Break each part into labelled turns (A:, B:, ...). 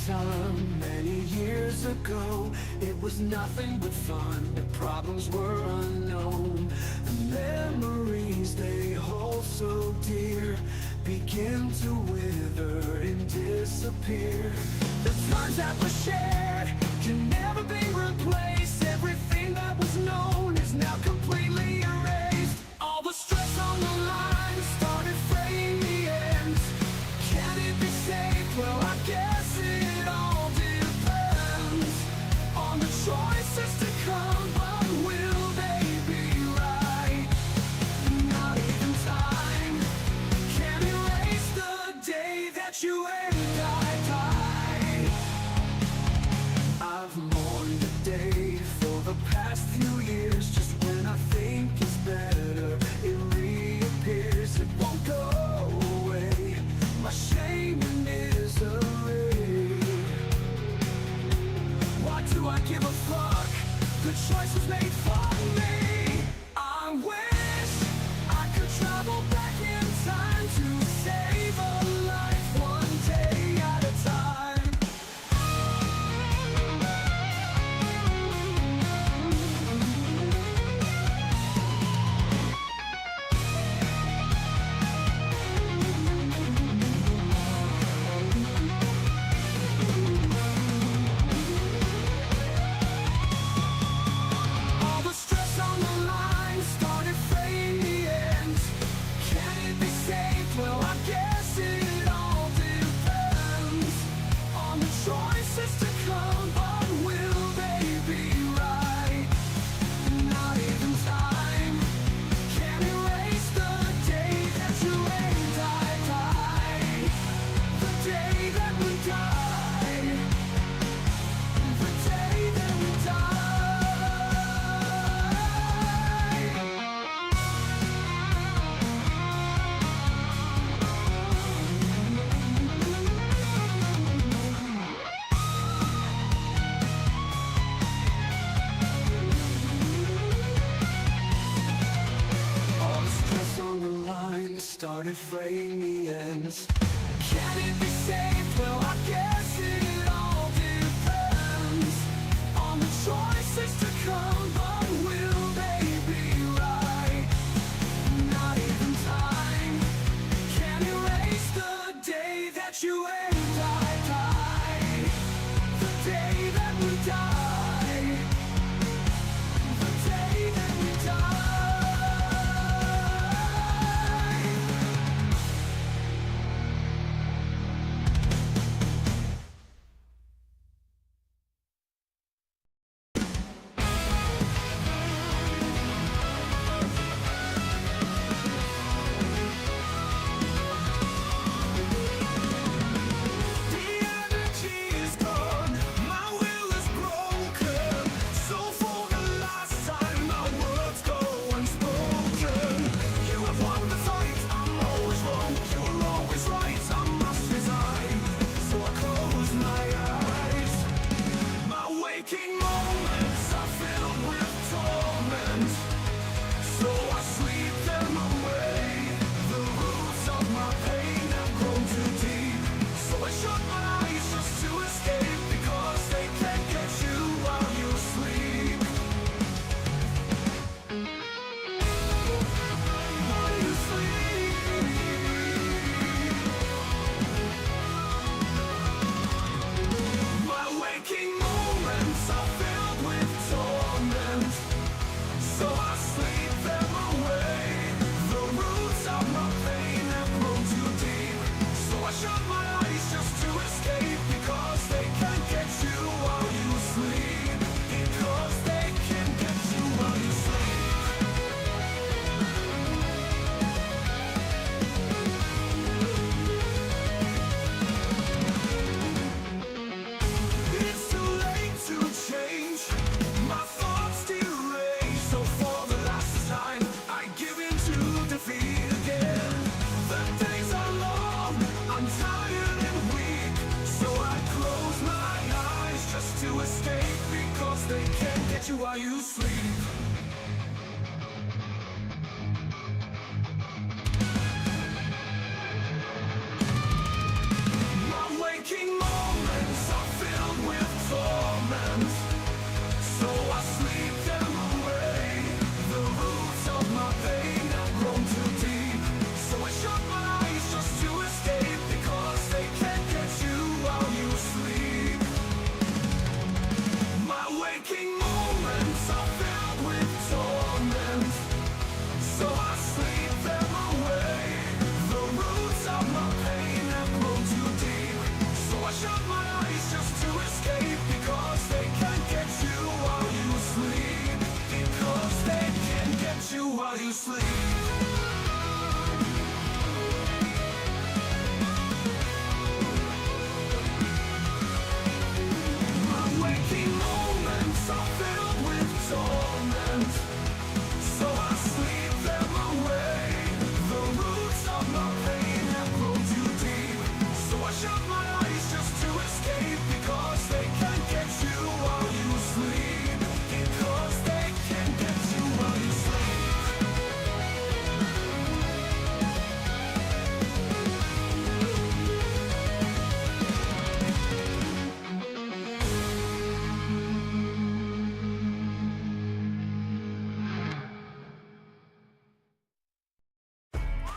A: Time many years ago, it was nothing but fun. The problems were unknown. The memories they hold so dear begin to wither and disappear. The times that were shared can never be replaced. Everything that was known is now completely erased. All the stress on the line started fraying the ends. Can it be saved? Well, I guess it all depends on the choices to come, but will they be right? Not even time can erase the day that you and I died. I've mourned the day for the past few years. Just when I think it's better, it reappears. It won't go away, my shame and misery. Why do I give a fuck? The choice was made for me. I wish I could travel back in time to save a life one day at a time. All the stress on the line started fraying the ends. Can it be saved? Well, I guess it all depends on the choices to come, but will they be right? Not even time can erase the day that you and I died. The day that we died. The day that we died. All the stress on the line started fraying the ends. Can it be saved? Well, I guess it all depends on the choices to come, but will they be right? Not even time can erase the day that you and I died. The day that we died. The day that we died.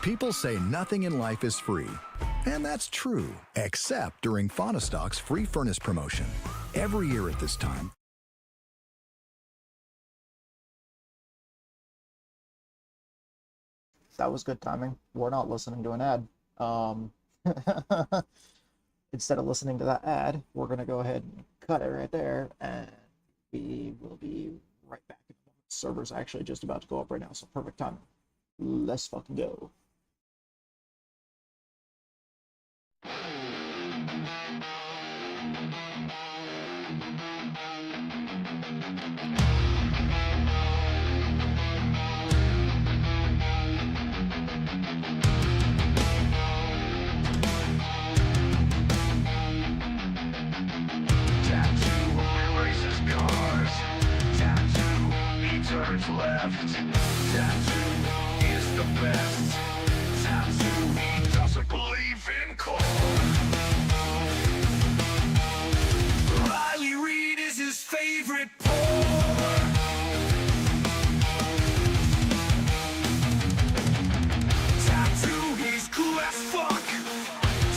B: People say nothing in life is free. And that's true, except during Fauna-Stock's free furnace promotion. Every year at this time,
C: that was good timing. We're not listening to an ad. Instead of listening to that ad, we're going to go ahead and cut it right there, and we will be right back. The server's actually just about to go up right now, so perfect timing. Let's fucking go.
A: Turns left. Tattoo is the best. Tattoo, he doesn't believe in cold. Riley Reid is his favorite port. Tattoo, he's cool as fuck.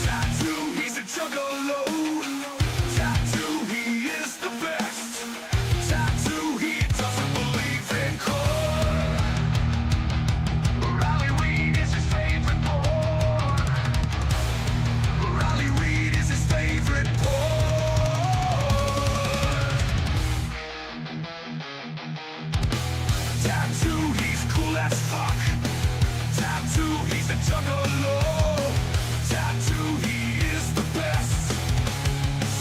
A: Tattoo, he's a juggalo. Tattoo, he is the best. Tattoo, he doesn't believe in cold. Riley Reid is his favorite port. Riley Reid is his favorite port. Tattoo, he's cool as fuck. Tattoo, he's a juggalo. Tattoo, he is the best.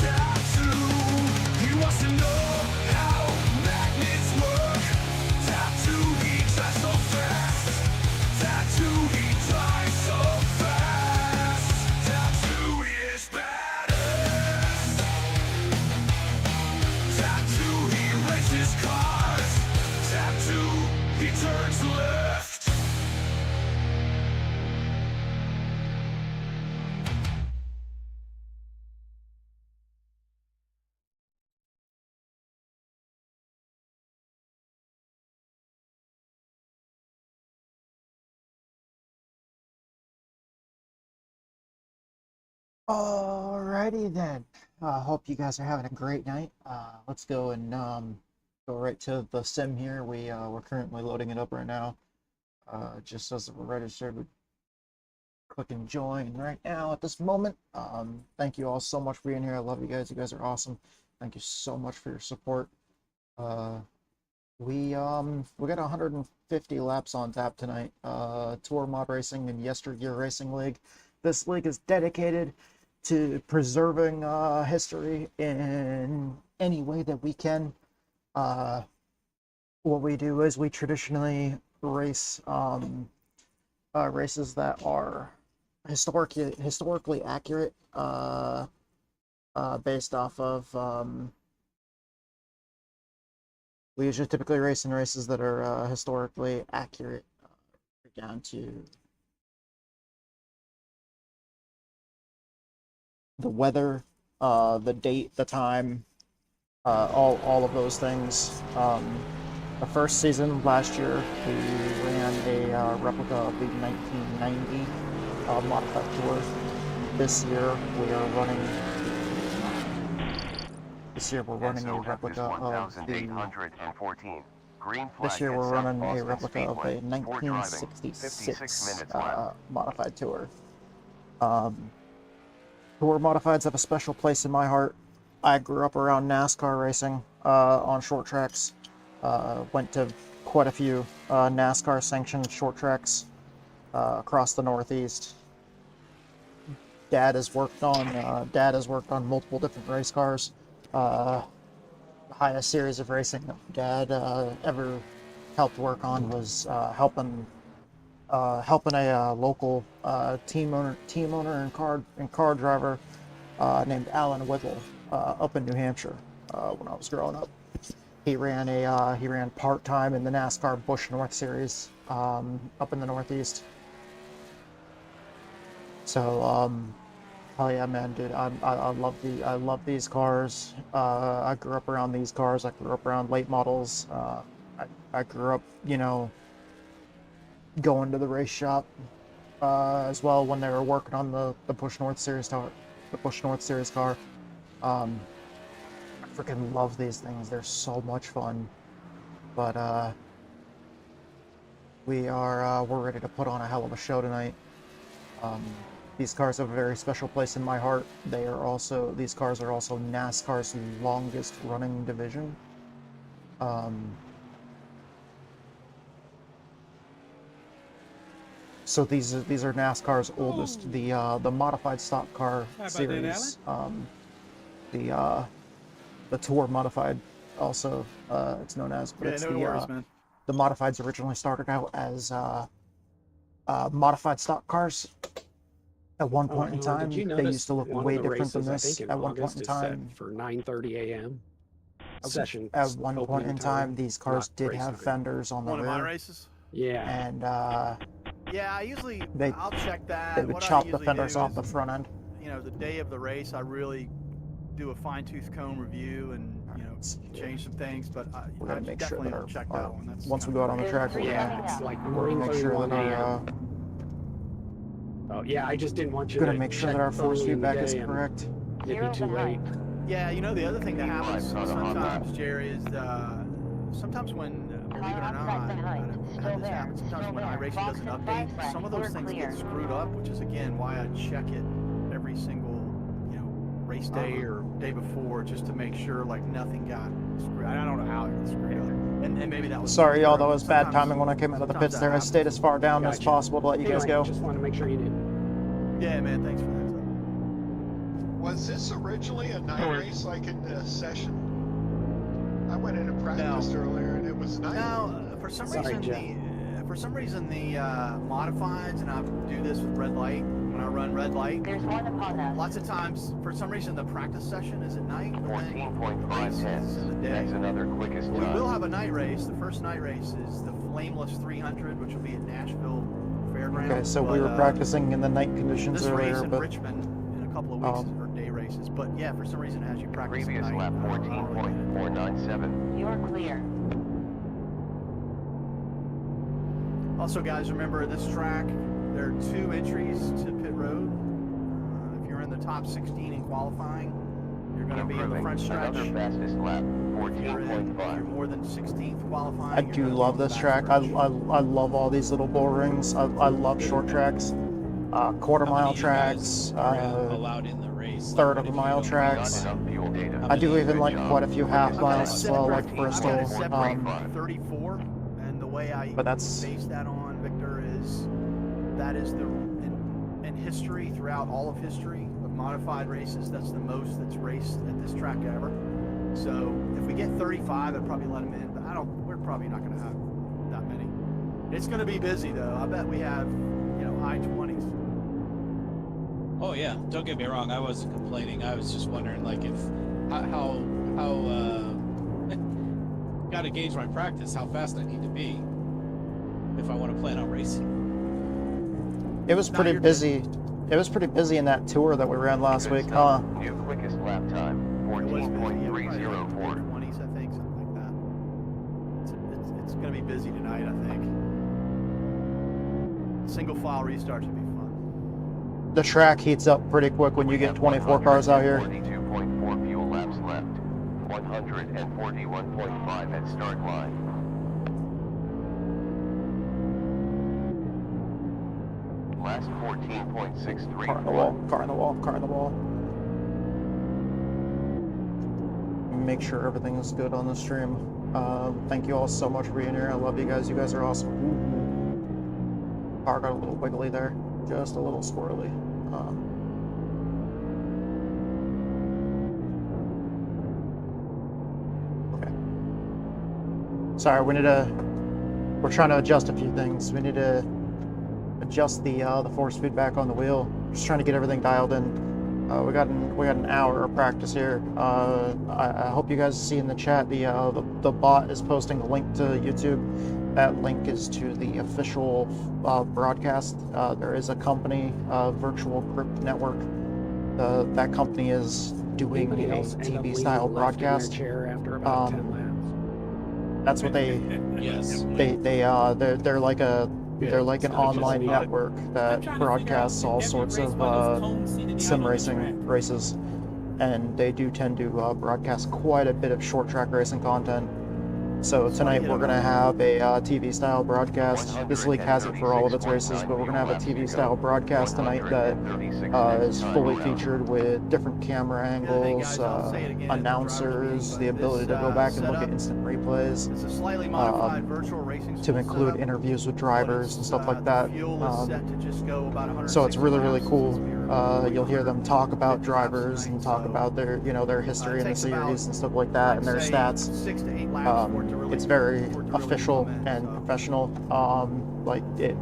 A: Tattoo, he wants to know how magnets work. Tattoo, he drives so fast. Tattoo, he drives so fast. Tattoo is badass. Tattoo, he races cars. Tattoo, he turns left.
C: Alrighty then. Hope you guys are having a great night. Let's go and go right to the sim here. We're currently loading it up right now. Just as we're registered, we click and join right now at this moment. Thank you all so much for being here. I love you guys. You guys are awesome. Thank you so much for your support. We got 150 laps on tap tonight. Tour Mod Racing and Yester Year Racing League. This league is dedicated to preserving history in any way that we can. What we do is we traditionally race races that are historically accurate, based off of we usually typically race in races that are historically accurate, down to the weather, the date, the time, all of those things. The first season last year, we ran a replica of the 1990 Modified Tour. This year, we're running a replica of the. This year, we're running a replica of a 1966 Modified Tour. Tour Modifieds have a special place in my heart. I grew up around NASCAR racing on short tracks. Went to quite a few NASCAR sanctioned short tracks across the Northeast. Dad has worked on multiple different race cars. The highest series of racing that Dad ever helped work on was helping a local team owner and car driver named Alan Whittle up in New Hampshire when I was growing up. He ran part-time in the NASCAR Busch North Series up in the Northeast. So hell yeah, man, dude, I love these cars. I grew up around these cars. I grew up around late models. I grew up, going to the race shop as well when they were working on the Busch North Series car. The Busch North Series car. I freaking love these things. They're so much fun. But we're ready to put on a hell of a show tonight. These cars have a very special place in my heart. These cars are also NASCAR's longest running division. So these are NASCAR's oldest. The modified stock car series. The Tour Modified, also it's known as, but it's the modifieds originally started out as modified stock cars. At one point in time, they used to look way different than this. At one point in time,
D: for 9:30 a.m. Session.
C: At one point in time, these cars did have fenders on the rear.
E: One of my races?
D: Yeah.
C: And
E: yeah, I'll check that.
C: they would chop the fenders off the front end.
E: You know, the day of the race, I really do a fine-tooth comb review and change some things. But
C: we're gonna make sure that
E: check that one. That's
C: once we go out on the track, we're gonna make sure that our
D: oh yeah, I just didn't want you.
C: Gonna make sure that our force feedback is correct.
D: It'd be too late.
E: Yeah, you know the other thing that happens sometimes, Jerry, is sometimes when, believe it or not, I've had this happen. Sometimes when iRacing does an update, some of those things get screwed up, which is again why I check it every single race day or day before, just to make sure like nothing got screwed. I don't know how it got screwed up. And maybe that was.
C: Sorry, y'all. That was bad timing when I came out of the pits there. I stayed as far down as possible to let you guys go.
D: Just want to make sure you did.
E: Yeah, man. Thanks for that.
F: Was this originally a night race like in the session? I went into practice earlier and it was night.
E: No, for some reason the modifieds, and I do this with red light when I run red light.
G: There's one upon us.
E: Lots of times, for some reason, the practice session is at night.
H: 14.5 tenths. That's another quickest
E: We
H: time.
E: will have a night race. The first night race is the Flameless 300, which will be at Nashville Fairgrounds.
C: Okay, so we were practicing in the night conditions
E: this
C: earlier,
E: race in
C: but
E: Richmond in a couple of weeks are day races. But yeah, for some reason, it has you practice
H: Previous
E: at night.
H: lap 14.497.
G: You're clear.
E: Also, guys, remember this track, there are 2 entries to pit road. If you're in the top 16 in qualifying, you're going to be in the front stretch.
H: Another fastest lap,
E: If you're
H: 14.5.
E: more than 16th qualifying.
C: I do love this track. I love all these little bull rings. I love short tracks, quarter mile tracks,
I: allowed in the race.
C: third of a mile tracks.
H: Not enough fuel data.
C: I do even like quite a few half miles as well, like Bristol.
E: 34, and the way I
C: But that's-
E: base that on, Victor, is that is in history, throughout all of history of modified races, that's the most that's raced at this track ever. So if we get 35, I'd probably let them in, but we're probably not going to have that many. It's going to be busy though. I bet we have, high 20s.
I: Oh yeah, don't get me wrong. I wasn't complaining. I was just wondering, like, if how got to gauge my practice, how fast I need to be if I want to plan on racing.
C: It was pretty busy. It was pretty busy in that tour that we ran last week, huh?
H: New quickest lap time,
E: It was busy, yeah, probably
H: 14.304.
E: 20s, I think, something like that. It's going to be busy tonight, I think. Single file restarts would be fun.
C: The track heats up pretty quick when you get 24 cars out here.
H: 42.4 fuel laps left. 141.5 at start line. Last 14.63.
C: Car in the wall, car in the wall, car in the wall. Make sure everything is good on the stream. Thank you all so much for being here. I love you guys. You guys are awesome. Ooh. Car got a little wiggly there. Just a little squirrely. Okay. Sorry, we're trying to adjust a few things. We need to adjust the force feedback on the wheel. Just trying to get everything dialed in. We got an hour of practice here. I hope you guys see in the chat the bot is posting a link to YouTube. That link is to the official broadcast. There is a company, Virtual Crypt Network. That company is doing a TV style broadcast.
D: After about 10 laps.
C: That's what they
I: Yes.
C: they're like a They're like an online network that broadcasts all sorts of sim racing races, and they do tend to broadcast quite a bit of short track racing content. So tonight we're going to have a TV style broadcast. This league has it for all of its races, but we're going to have a TV style broadcast tonight that is fully featured with different camera angles, announcers, the ability to go back and look at instant replays,
E: It's a slightly modified virtual racing
C: to
E: school
C: include
E: setup,
C: interviews with
E: but
C: drivers and stuff like that.
E: Fuel is set to just go about 160
C: So it's really, really
E: miles.
C: cool. You'll hear them talk about
E: 50 laps
C: drivers and
E: tonight,
C: talk
E: so,
C: about their, their history in the
E: takes about,
C: series and stuff like that, and their
E: I'd say,
C: stats.
E: 6 to 8 laps for it to really,
C: It's very
E: for it to really
C: official
E: come in,
C: and
E: so.
C: professional. Like it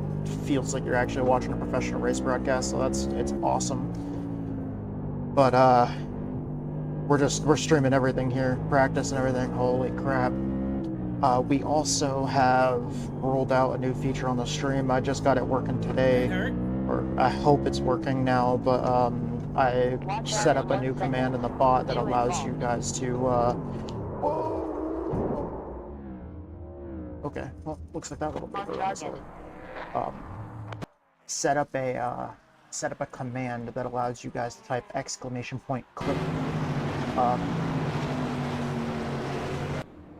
C: feels like you're actually watching a professional race broadcast, so it's awesome. But we're streaming everything here, practice and everything. Holy crap. We also have rolled out a new feature on the stream. I just got it working today, or I hope it's working now, but I set up a new command in the bot that allows you guys to okay, well, looks like that little bit goes this way. Set up a command that allows you guys to type !clip.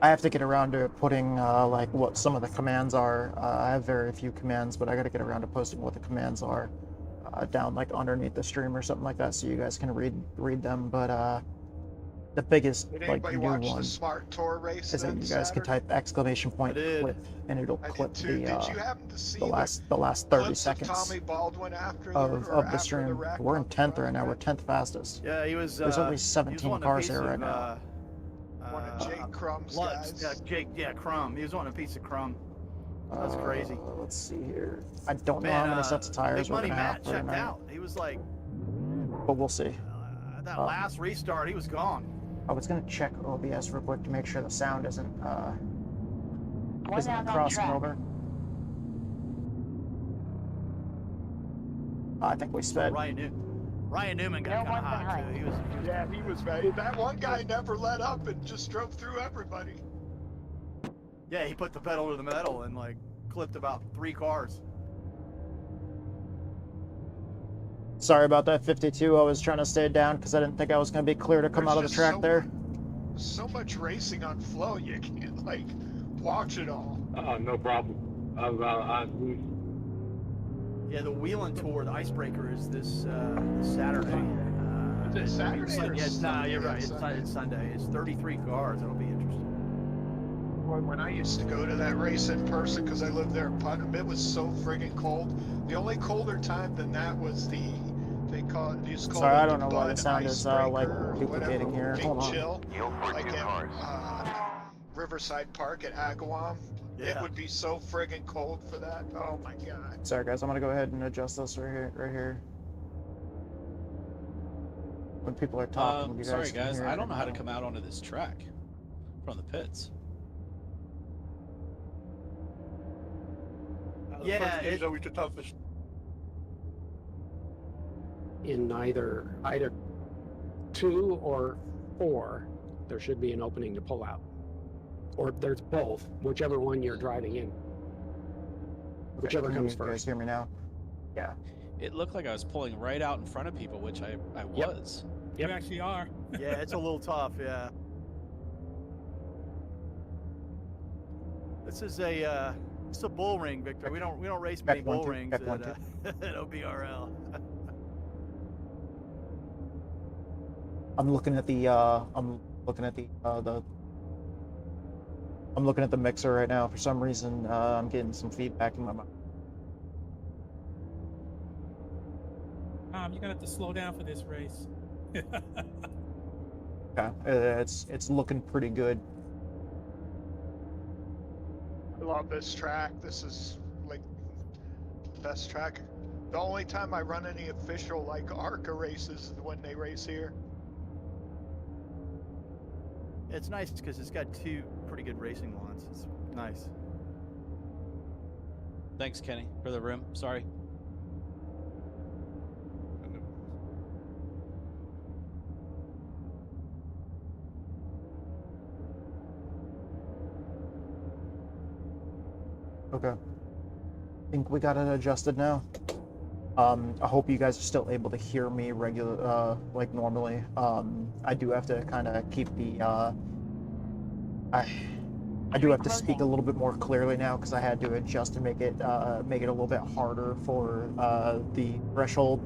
C: I have to get around to putting like what some of the commands are. I have very few commands, but I got to get around to posting what the commands are down like underneath the stream or something like that, so you guys can read them. But the biggest
F: Did
C: like
F: anybody
C: new
F: watch
C: one
F: the Smart Tour race
C: is that
F: on
C: you guys can
F: Saturday?
C: type !clip, and it'll
F: I
C: clip
F: did too.
C: the
F: Did you happen to see
C: the last 30
F: clips of
C: seconds
F: Tommy Baldwin after
C: of
F: or
C: the
F: after
C: stream.
F: wreck
C: We're in
F: on the
C: 10th right now. We're
F: front?
C: 10th fastest.
E: Yeah, he was.
C: There's only
E: he was
C: 17
E: wanting a
C: cars
E: piece
C: here
E: of,
C: right now.
F: One of Jake Crumb's
E: Lutz,
F: guys.
E: Crumb. He was wanting a piece of Crumb. That's crazy.
C: Let's see here. I don't know
E: Man,
C: how many sets of tires
E: Big
C: we're
E: Money
C: gonna have
E: Matt
C: for
E: checked
C: tonight,
E: out. He was like,
C: but we'll see.
E: that last restart, he was gone.
C: I was gonna check OBS real quick to make sure the sound isn't crossing over. I think we sped.
E: Ryan Newman got kind of hot too. He was
F: Yeah, he was ready. That one guy never let up and just drove through everybody.
E: yeah, he put the pedal to the metal and like clipped about 3 cars.
C: Sorry about that, 52. I was trying to stay down because I didn't think I was gonna be clear to come out of the
F: There's
C: track
F: just
C: there.
F: So much racing on flow, you can't like watch it all.
D: Oh, no problem.
E: Yeah, the Wheeling Tour, the Icebreaker, is this Saturday.
F: Is it Saturday or
E: Yeah,
F: Sunday?
E: you're right. It's
F: Sunday?
E: Sunday. It's 33 cars. It'll be interesting.
F: Boy, when I used to go to that race in person, because I lived there in Putnam, it was so friggin' cold. The only colder time than that was they call it
C: Sorry, I don't
F: the
C: know why the
F: Bud
C: sound is like
F: Icebreaker or
C: duplicating
F: whatever,
C: here.
F: Big
C: Hold on.
F: Chill,
H: Yield for
F: like
H: 2
F: at
H: cars.
F: Riverside Park at Agawam. It
E: Yeah.
F: would be so friggin' cold for that. Oh my god.
C: Sorry guys, I'm gonna go ahead and adjust this right here. When people are talking, you guys
I: Sorry
C: can
I: guys,
C: hear
I: I
C: it
I: don't know how to
C: now.
I: come out onto this track from the pits.
E: Yeah, it's
F: always the toughest.
D: In either 2 or 4, there should be an opening to pull out. Or there's both, whichever one you're driving in. Whichever
C: Can
D: comes
C: you guys
D: first.
C: hear me now? Yeah.
I: It looked like I was pulling right out in front of people, which I was.
D: Yep.
G: You actually are.
E: yeah, it's a little tough. Yeah. This is a it's a bull ring, Victor. We don't race many
C: Back one,
E: bull
C: two,
E: rings
C: back
E: at,
C: one,
E: at OBRL.
C: I'm looking at the mixer right now. For some reason, I'm getting some feedback in my mind.
G: You're gonna have to slow down for this race.
C: Okay, it's looking pretty good.
F: I love this track. This is like the best track. The only time I run any official like ARCA races is when they race here.
E: It's nice because it's got 2 pretty good racing lines. It's nice.
I: Thanks, Kenny, for the room. Sorry.
C: Okay. think we got it adjusted now. I hope you guys are still able to hear me like normally. I do have to kind of keep the, I do have to speak a little bit more clearly now because I had to adjust to make it a little bit harder for the threshold.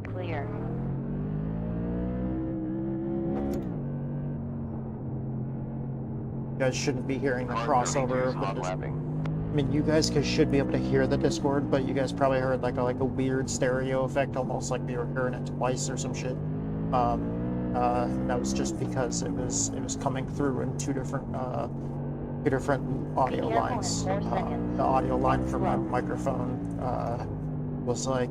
J: Clear.
C: You guys shouldn't be hearing the
H: Car 32
C: crossover
H: is
C: of the
H: hot lapping.
C: I mean, you guys should be able to hear the Discord, but you guys probably heard like a weird stereo effect, almost like you were hearing it twice or some shit. That was just because it was coming through in two different audio lines. The audio line from my microphone was like,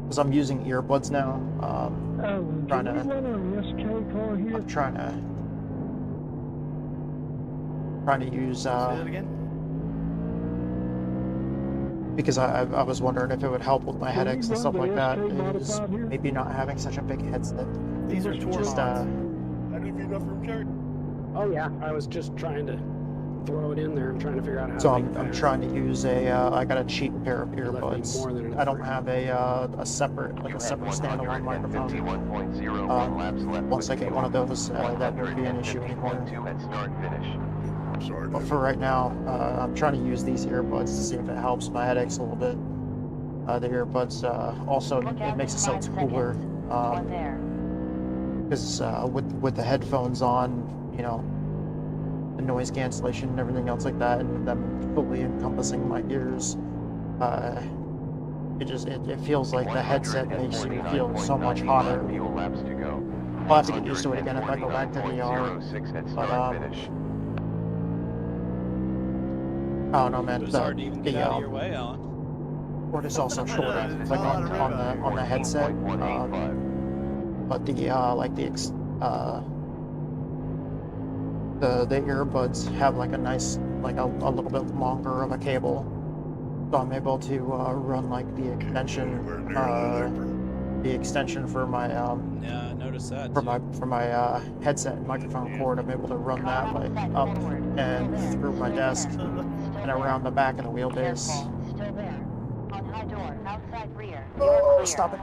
C: because I'm using earbuds now. I'm trying to use.
E: Say that again?
C: Because I was wondering if it would help with my headaches and stuff like that. Is maybe not having such a big headset.
E: These are tour
C: Just
E: mods.
D: Oh yeah, I was just trying to throw it in there. I'm trying to figure out how.
C: so
D: to make
C: I'm
D: that.
C: trying to use I got a cheap pair of
D: It left me
C: earbuds.
D: more than
C: I don't
D: enough.
C: have a separate
H: You have
C: standalone microphone.
H: 151.01 laps left.
C: Once I get one of those, that won't be an issue anymore.
H: 150.2 at start finish.
C: But for right now, I'm trying to use these earbuds to see if it helps my headaches a little bit. The earbuds also it makes it so it's cooler
J: One there.
C: because with the headphones on, you know, the noise cancellation and everything else like that, and them fully encompassing my ears, it feels like the headset makes you feel so much hotter.
H: Fuel laps to go.
C: I'll have to get used to it again if I go back to VR.
H: 149.06 at
C: But
H: start finish.
C: I don't know, man.
I: It was hard to even get out of your way, Alan.
C: Cord is also shorter, like on the headset.
H: 14.185.
C: But the the earbuds have like a nice, like a little bit longer of a cable, so I'm able to run like the extension for my
I: Yeah, I noticed that.
C: for
I: too.
C: my headset and microphone cord. I'm able to run that like up and through my desk and around the back of the wheelbase.
J: Still there. On high door, outside rear.
C: Oh,
J: Clear.
C: stop it!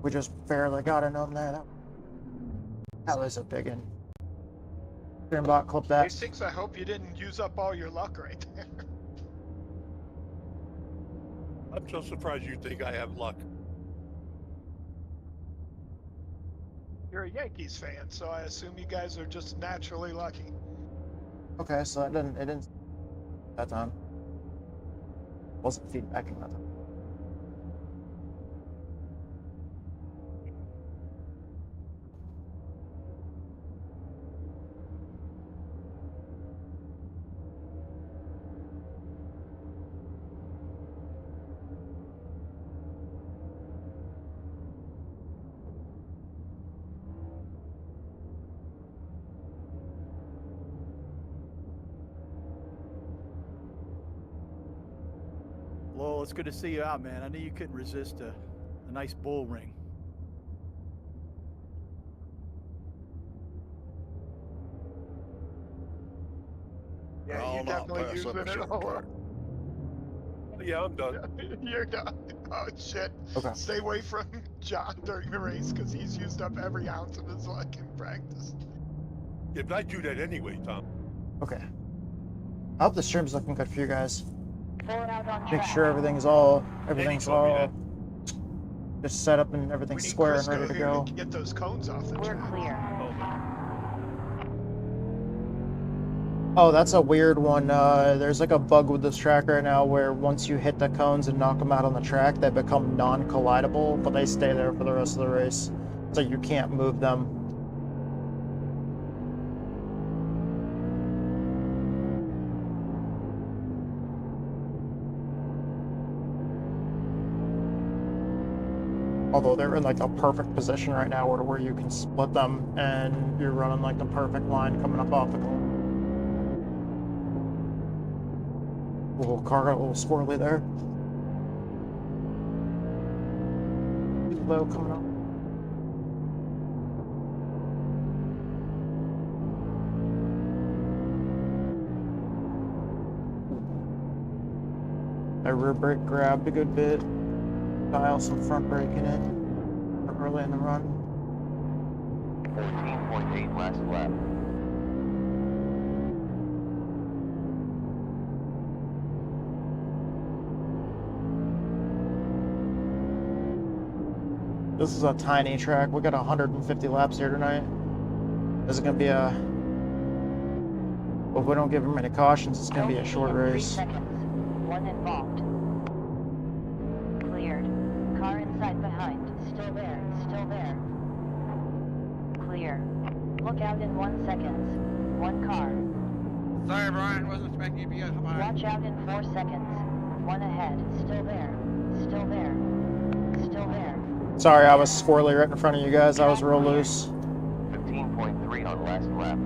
C: We just barely got it on there. That was a big one. Greenbot, clip that.
F: Six, I hope you didn't use up all your luck right there.
K: I'm so surprised you think I have luck.
F: You're a Yankees fan, so I assume you guys are just naturally lucky.
C: Okay, so it didn't that time. Wasn't feedbacking that time.
E: Lowell, it's good to see you out, man. I knew you couldn't resist a nice bull ring.
F: Yeah,
K: I'll
F: you
K: not
F: definitely
K: pass
F: used
K: up a
F: it all.
K: shortcut. Yeah, I'm done.
F: You're done. Oh shit.
C: Okay.
F: Stay away from John during the race because he's used up every ounce of his luck in practice.
K: Yeah, but I do that anyway, Tom.
C: Okay. I hope the stream's looking good for you guys.
J: Forward out on
C: Make
J: track.
C: sure everything's
K: told me
C: all just set up and
F: We
C: everything's
F: need
C: square and
F: Crisco
C: ready to
F: here
C: go.
F: to get those cones off the
J: We're
F: track.
J: clear.
C: Oh, that's a weird one. There's like a bug with this track right now where once you hit the cones and knock them out on the track, they become non-collidable, but they stay there for the rest of the race. So you can't move them. Although they're in like a perfect position right now where you can split them and you're running like the perfect line coming up off the cone. Little car got a little squirrely there. Low coming up. My rear brake grabbed a good bit. Dial some front brake in it early in the run.
H: 14.8 last lap.
C: This is a tiny track. We got 150 laps here tonight. This is gonna be a. Well, if we don't give him any cautions, it's gonna be a short race.
J: 3 seconds. One involved. Cleared. Car inside behind. Still there. Still there. Clear. Look out in 1 second. One car.
L: Sorry, Brian, wasn't expecting you to be up high.
J: Watch out in 4 seconds. One ahead. Still there. Still there. Still there.
C: Sorry, I was squirrely right in front of you guys. I was real loose.
H: 15.3 on last lap.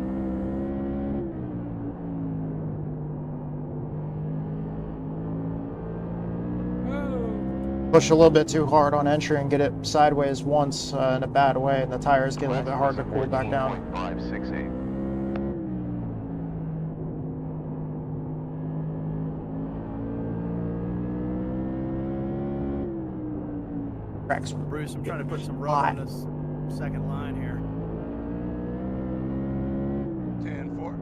C: Push a little bit too hard on entry and get it sideways once in a bad way, and the tires get a little bit hard to pull back down.
H: 14.568.
C: Cracks.
E: Bruce, I'm trying to put some rubber in this second line here.
L: 10-4.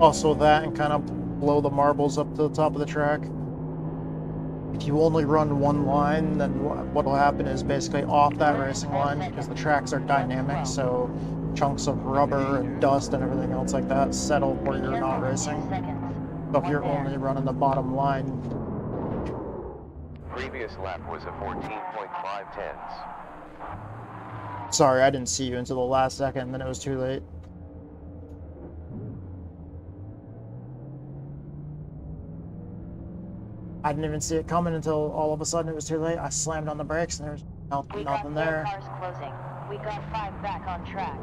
C: Also that, and kind of blow the marbles up to the top of the track. If you only run one line, then what will happen is basically off that racing line, because the tracks are dynamic, so chunks of rubber and dust and everything else like that settle where you're not racing. So if you're only running the bottom line.
H: Previous lap was a 14.5 tenths.
C: Sorry, I didn't see you until the last second, and then it was too late. I didn't even see it coming until all of a sudden it was too late. I slammed on the brakes and there's nothing there.
J: Cars closing. We got 5 back on track.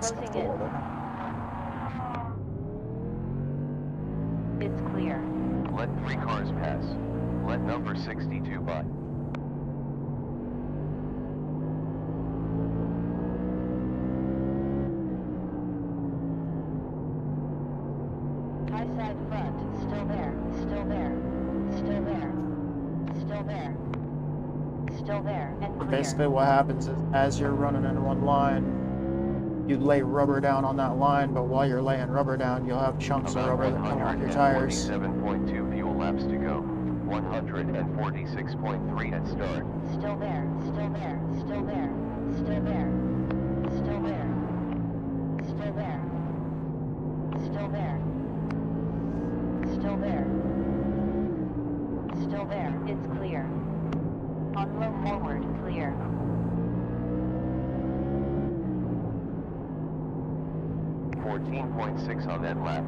J: 6 closing in. It's clear.
H: Let 3 cars pass. Let number 62 by.
J: High side front. Still there. Still there. Still there. Still there. Still there. And clear.
C: Basically what happens is as you're running in one line, you lay rubber down on that line, but while you're laying rubber down, you'll have chunks of rubber that come off your tires.
H: 147.2 fuel laps to go. 146.3 at start.
J: Still there. Still there. Still there. Still there. Still there. Still there. Still there. Still there. Still there. It's clear. On low forward, clear.
H: .6 on that lap.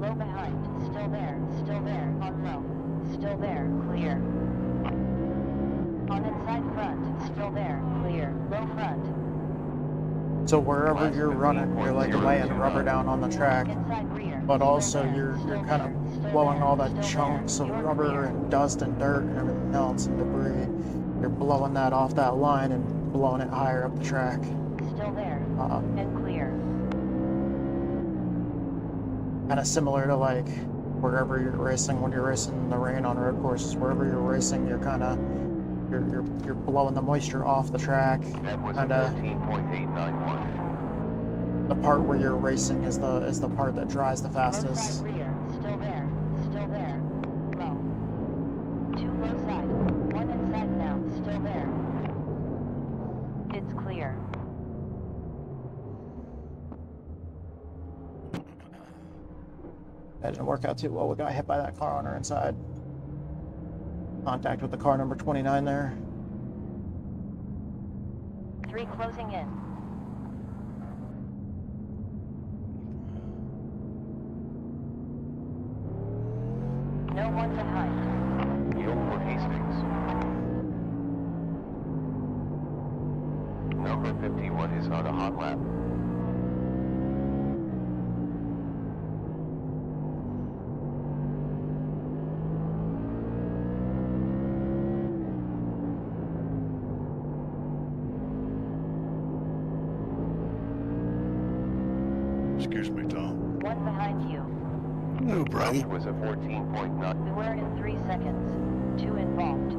J: Low behind, still there, still there, on low, still there, clear. On inside front, still there, clear, low front.
C: So wherever you're running, you're like laying rubber down on the track, but also you're kind of blowing all the chunks of rubber and dust and dirt and everything else and debris. You're blowing that off that line and blowing it higher up the track.
J: Still there, and clear.
C: Kind of similar to like wherever you're racing, when you're racing in the rain on road courses, wherever you're racing, you're kind of you're blowing the moisture off the track. Kind of
H: 13.891.
C: the part where you're racing is the part that dries the fastest.
J: Low side rear, still there, still there, low. 2 low side, 1 inside now, still there. It's clear.
C: That didn't work out too well. We got hit by that car on our inside. Contact with the car number 29 there.
J: 3 closing in. No one behind.
H: Yield for Hastings. Number 51 is on a hot lap.
K: Excuse me, Tom.
J: One behind you.
H: No problem. Was a 14.9.
J: Beware in 3 seconds. 2 involved.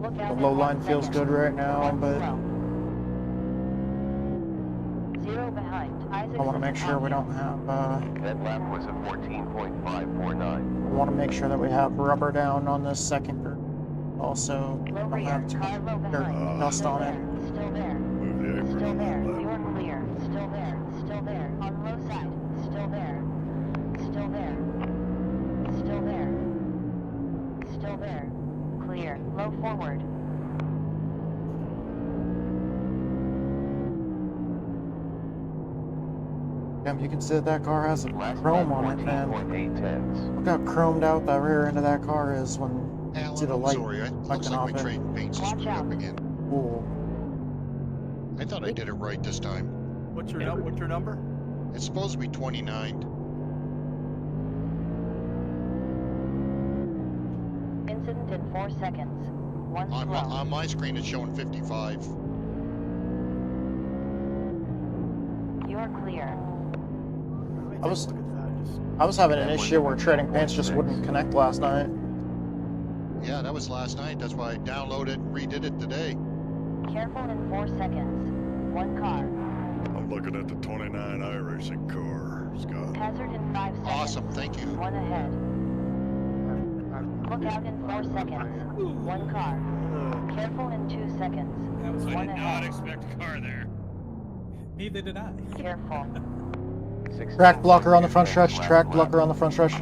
J: Look out
C: The
J: in
C: low
J: 1
C: line feels
J: second.
C: good right now,
J: One
C: but
J: slow. 0 behind.
C: I want to make sure we don't have.
H: That lap was a 14.549.
C: I want to make sure that we have rubber down on this second group. Also,
J: Low
C: don't
J: rear.
C: have too much
J: Car low
C: dirt
J: behind.
C: dust
J: Still
C: on it.
J: there. Still there.
K: Move the apron
J: Still
K: on
J: there.
K: that lap.
J: You're clear. Still there. Still there. On low side. Still there. Still there. Still there. Still there. Clear. Low forward.
C: Damn, you can see that car has a
H: Last
C: chrome
H: lap,
C: on it, man.
H: 14.8 tenths.
C: Look how chromed out the rear end of that car is when you see the light
M: Sorry, looks
C: reflecting
M: like
C: off
M: my
C: it.
M: train paint's
J: Watch
M: screwed
J: out.
M: up again.
C: Cool.
M: I thought I did it right this time.
E: What's your number?
M: It's supposed to be 29.
J: Incident in 4 seconds. One
M: On
J: slow.
M: my screen, it's showing 55.
J: You're clear.
C: I was having an issue where trading paints just wouldn't connect last night.
M: Yeah, that was last night. That's why I downloaded and redid it today.
J: Careful in 4 seconds. One car.
K: I'm looking at the 29 iRacing car, Scott.
J: Hazard in 5 seconds.
M: Awesome, thank you.
J: One ahead. Look out in 4 seconds. One car. Careful in 2 seconds. One ahead.
L: expect a car there.
G: Neither did I.
J: Careful.
C: Track blocker on the front stretch. Track blocker on the front stretch.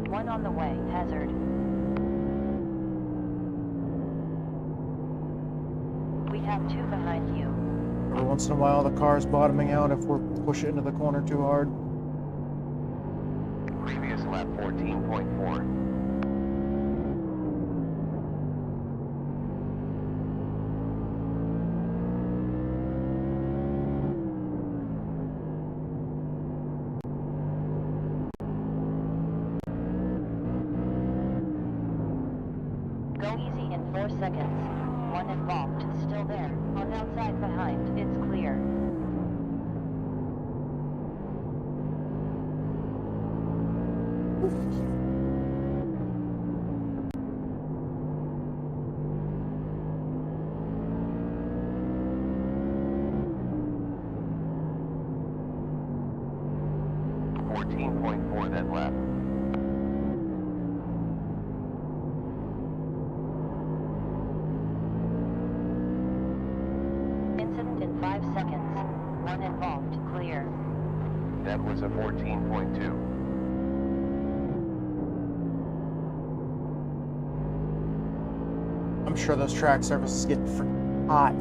J: One on the way. Hazard. We have 2 behind you.
C: Every once in a while, the car's bottoming out if we're pushing into the corner too hard.
H: Previous lap 14.4.
J: Go easy in 4 seconds. One involved. Still there. On outside behind. It's clear.
H: That lap.
J: Incident in 5 seconds. One involved. Clear.
H: That was a 14.2.
C: I'm sure those track surfaces get freaking hot.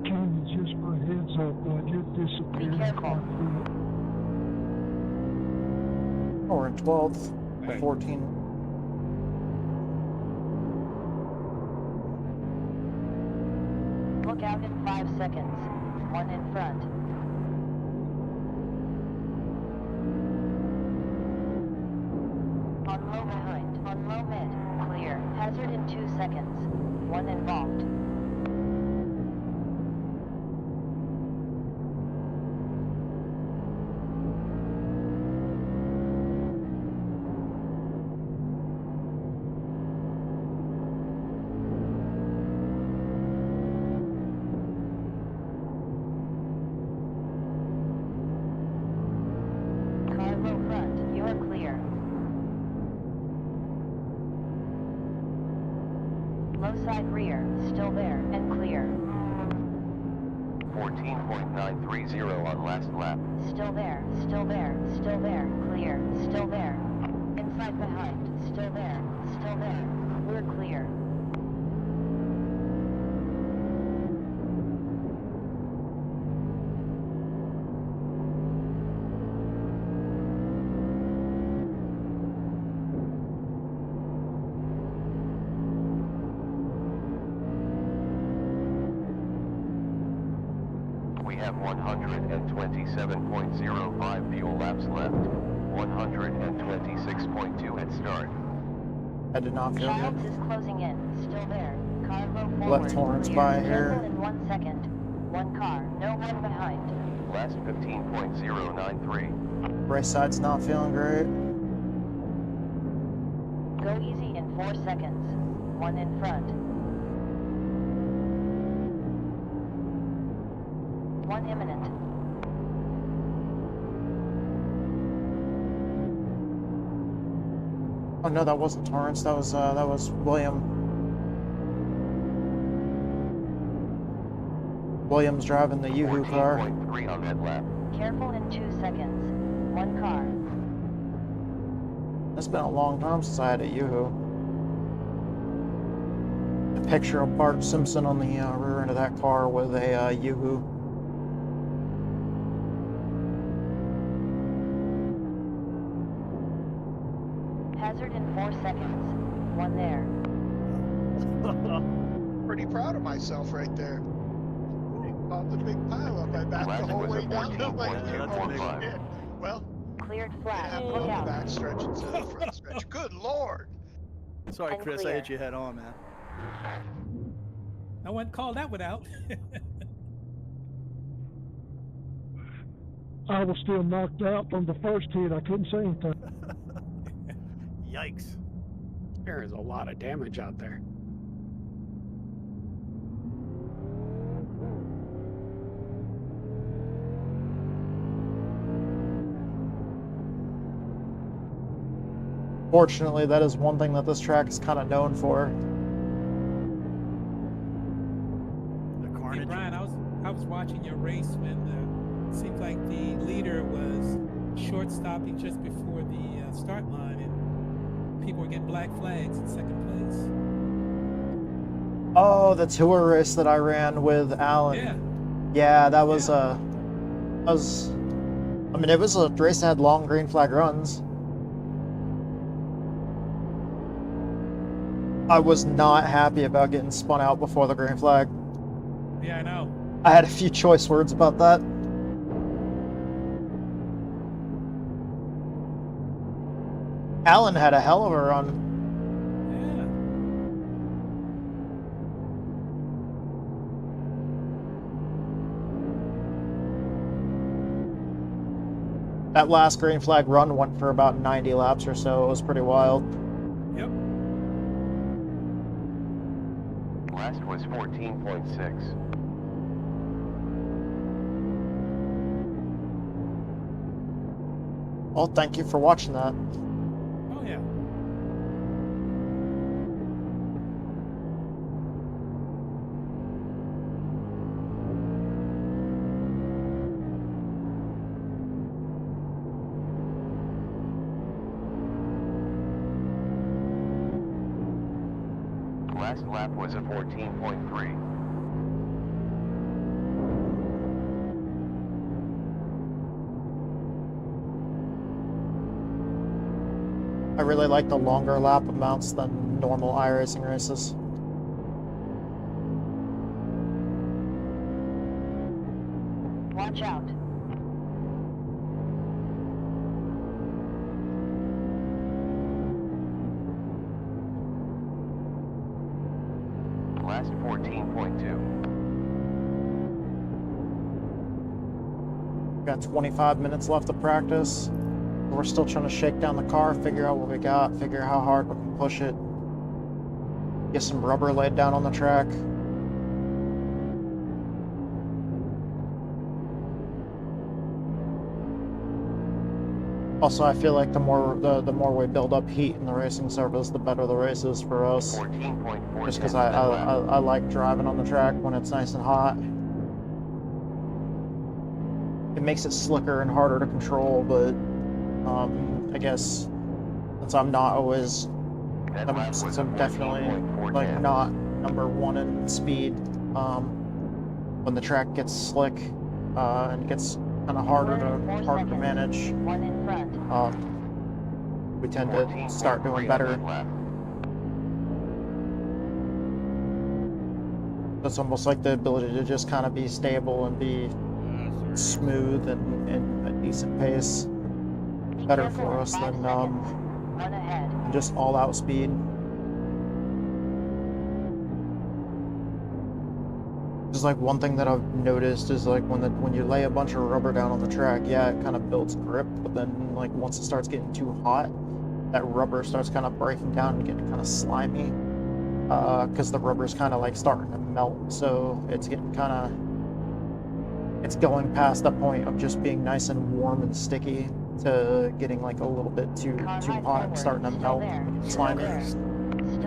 N: Johnny, just for a heads up, you're disappearing.
J: Be careful.
C: Oh, we're in 12th. 14.
J: Look out in 5 seconds. One in front. On low behind. On low mid. Clear. Hazard in 2 seconds. One involved. Car low front. You're clear. Low side rear. Still there and clear.
H: 14.930 on last lap.
J: Still there. Still there. Still there. Clear. Still there. Inside behind. Still there. Still there. We're clear.
H: We have 127.05 fuel laps left. 126.2 at start.
C: I did not feel
J: Childs
C: good.
J: is closing in. Still there. Car low forward.
C: Left horns
J: Clear.
C: by
J: Careful
C: here.
J: in 1 second. One car. No one behind.
H: Last 15.093.
C: Race side's not feeling great.
J: Go easy in 4 seconds. One in front. One imminent.
C: Oh no, that wasn't Torrance. That was William. William's driving the Yoo-hoo car.
H: 14.3 on that lap.
J: Careful in 2 seconds. One car.
C: It's been a long time since I had a Yoo-hoo. A picture of Bart Simpson on the rear end of that car with a Yoo-hoo.
J: Hazard in 4 seconds. One there.
F: Pretty proud of myself right there. Caught the big pile up. I backed the whole way down. I'm like, holy shit. Well,
J: Cleared
F: it
J: flat.
F: happened
J: Look
F: on the
J: out.
F: back stretch instead of the front stretch. Good lord.
E: Sorry,
J: And
E: Chris, I
J: clear.
E: hit you head on, man.
G: I wouldn't call that one out.
N: I was still knocked out from the first hit. I couldn't say anything.
E: Yikes.
D: There is a lot of damage out there.
C: Fortunately, that is one thing that this track is kind of known for.
E: The
G: Hey,
E: carnage.
G: Brian, I was watching your race when it seemed like the leader was short stopping just before the start line, and people were getting black flags in second place.
C: Oh, the tour race that I ran with Alan.
G: Yeah.
C: Yeah, that was I mean, it was a race that had long green flag runs. I was not happy about getting spun out before the green flag.
G: Yeah, I know.
C: I had a few choice words about that. Alan had a hell of a run. That last green flag run went for about 90 laps or so. It was pretty wild.
G: Yep.
H: Last was 14.6.
C: Well, thank you for watching that.
G: Oh, yeah.
H: Last lap was a 14.3.
C: I really like the longer lap amounts than normal iRacing races.
J: Watch out.
H: Last 14.2.
C: Got 25 minutes left of practice. We're still trying to shake down the car, figure out what we got, figure how hard we can push it. Get some rubber laid down on the track. Also, I feel like the more we build up heat in the racing surface, the better the race is for us.
H: 14.4.
C: Just because I like driving on the track when it's nice and hot. It makes it slicker and harder to control, but I guess since I'm not always, since I'm definitely like not number one in speed, when the track gets slick and gets kind of harder to manage,
J: One in front.
C: we tend to start doing better. It's almost like the ability to just kind of be stable and be smooth and a decent pace. Better for us than just all-out speed. Just like one thing that I've noticed is like when you lay a bunch of rubber down on the track, yeah, it kind of builds grip, but then like once it starts getting too hot, that rubber starts kind of breaking down and getting kind of slimy, because the rubber's kind of like starting to melt, so it's getting kind of, it's going past the point of just being nice and warm and sticky to getting like a little bit too hot and starting to melt and slimy.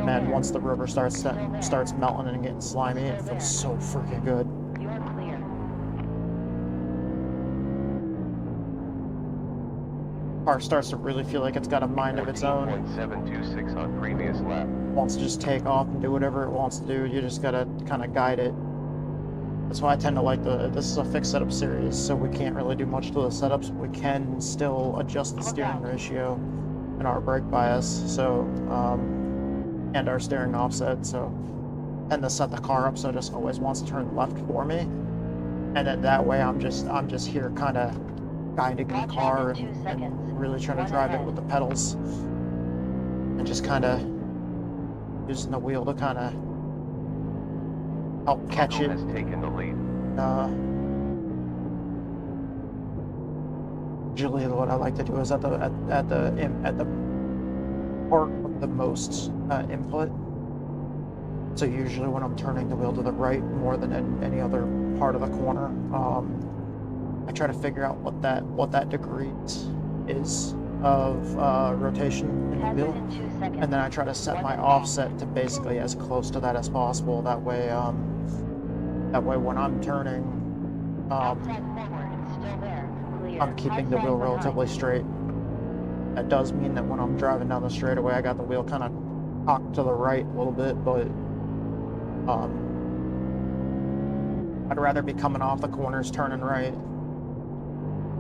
C: Man, once the rubber starts melting and getting slimy, it feels so freaking good.
J: You're clear.
C: Car starts to really feel like it's got a mind of its own.
H: 726 on previous lap.
C: Wants to just take off and do whatever it wants to do. You just gotta kind of guide it. That's why I tend to like this is a fixed setup series, so we can't really do much to the setups. We can still adjust the steering ratio and our brake bias, so and our steering offset, so, and to set the car up so it just always wants to turn left for me, and then that way I'm just here kind of guiding the car and really trying to drive it with the pedals and just kind of using the wheel to kind of help catch it.
H: Has taken the lead.
C: Usually what I like to do is at the part of the most input. So usually when I'm turning the wheel to the right more than any other part of the corner, I try to figure out what that degree is of rotation in the wheel, and then I try to set my offset to basically as close to that as possible. That way when I'm turning, I'm keeping the wheel relatively straight. That does mean that when I'm driving down the straightaway, I got the wheel kind of cocked to the right a little bit, but I'd rather be coming off the corners, turning right,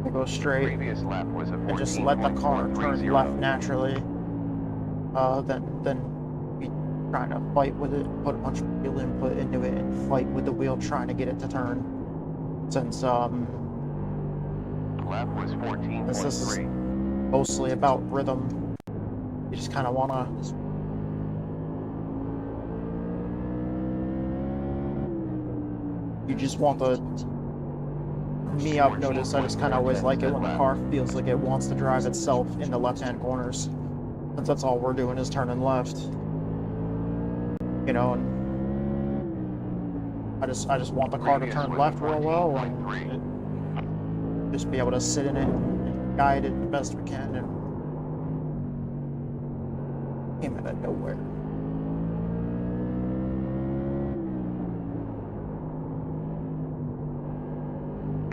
C: to go straight,
H: Previous lap was a
C: and just let the car turn left naturally, than be trying to fight with it, put a bunch of wheel input into it, and fight with the wheel trying to get it to turn. Since
H: lap was 14.3.
C: this is mostly about rhythm, you just kind of want to me, I've noticed I just kind of always like it when the car feels like it wants to drive itself in the left-hand corners, since that's all we're doing is turning left, you know, and I just want the car to turn left real well and just be able to sit in it and guide it the best we can, and came out of nowhere.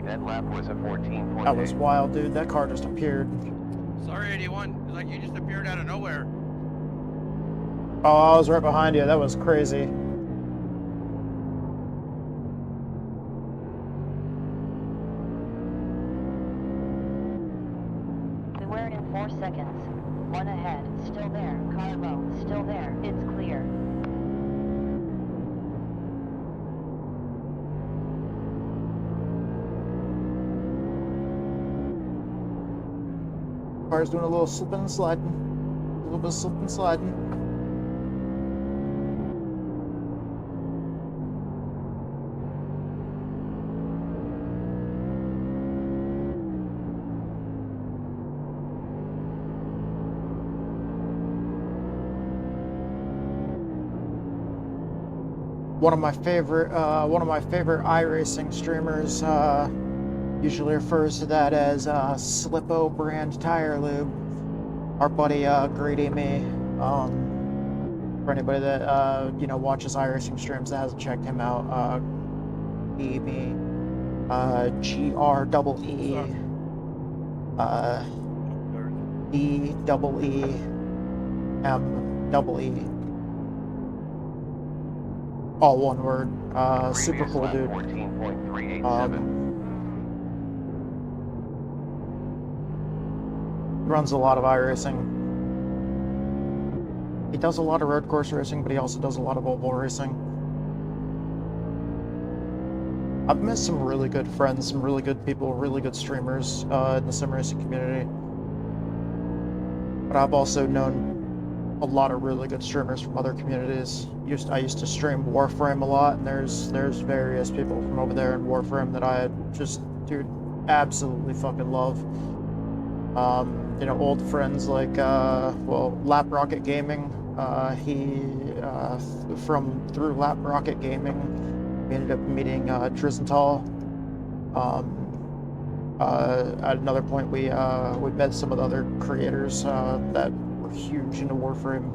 H: That lap was a 14.8.
C: That was wild, dude. That car just appeared.
L: Sorry, 81. It's like you just appeared out of nowhere.
C: Oh, I was right behind you. That was crazy.
J: Beware in 4 seconds. 1 ahead. Still there. Car low. Still there. It's clear.
C: Car's doing a little slipping and sliding. A little bit of slipping and sliding. One of my favorite iRacing streamers usually refers to that as Slippo brand tire lube. Our buddy Greedy Me. For anybody that watches iRacing streams that hasn't checked him out, GREE DEEMEE. All one word. Super cool dude.
H: 14.387.
C: Runs a lot of iRacing. He does a lot of road course racing, but he also does a lot of oval racing. I've met some really good friends, some really good people, really good streamers in the sim racing community. But I've also known a lot of really good streamers from other communities. I used to stream Warframe a lot, and there's various people from over there in Warframe that I just, dude, absolutely fucking love. You know, old friends like, well, Lap Rocket Gaming. Through Lap Rocket Gaming, we ended up meeting Trizental. At another point, we met some of the other creators that were huge into Warframe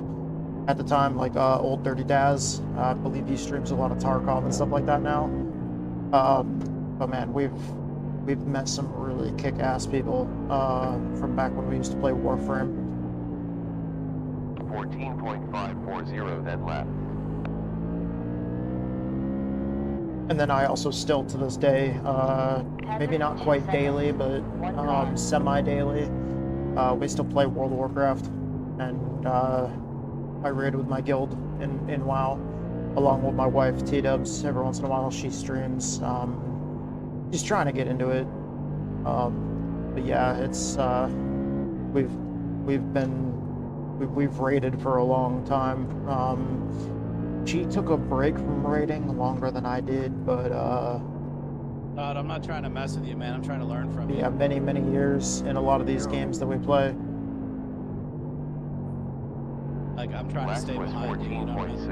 C: at the time, like Old Dirty Daz. I believe he streams a lot of Tarkov and stuff like that now. But man, we've met some really kick-ass people from back when we used to play Warframe.
H: 14.540 then lap.
C: And then I also still, to this day, maybe not quite daily, but semi-daily, we still play World of Warcraft, and I raid with my guild in WoW, along with my wife, T-Dubs. Every once in a while she streams. She's trying to get into it. But yeah, it's, we've raided for a long time. She took a break from raiding longer than I did, but
I: Todd, I'm not trying to mess with you, man. I'm trying to learn from you.
C: Yeah, many years in a lot of these games that we play.
I: Like, I'm trying to stay behind you, you know what I mean?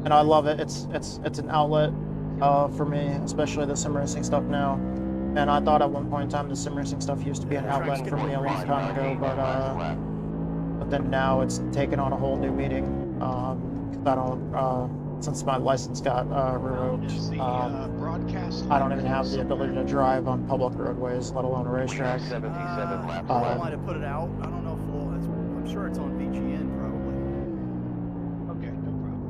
C: And I love it. It's an outlet for me, especially the sim racing stuff now. And I thought at one point in time the sim racing stuff used to be an outlet for me a long time ago, but then now it's taken on a whole new meaning. I don't, since my license got revoked, I don't even have the ability to drive on public roadways, let alone a racetrack.
H: 77 laps
E: I
H: left.
E: might have put it out. I don't know if I'm sure it's on VGN probably.
F: Okay, no problem.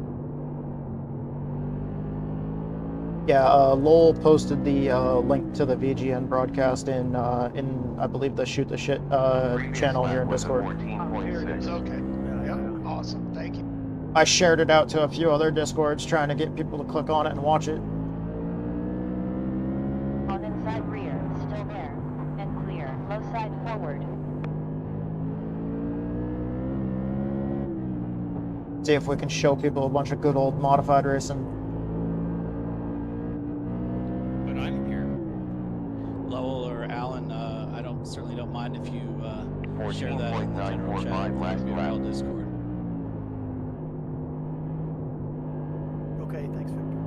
C: Yeah, Lowell posted the link to the VGN broadcast in I believe the Shoot the Shit channel here in Discord.
F: Here it is. Okay. Yeah, awesome. Thank you.
C: I shared it out to a few other Discords trying to get people to click on it and watch it.
J: On inside rear, still there, and clear. Low side forward.
C: See if we can show people a bunch of good old modified racing.
I: But I'm here. Lowell or Alan, I certainly don't mind if you share that in the general chat of the URL Discord.
E: Okay, thanks, Victor.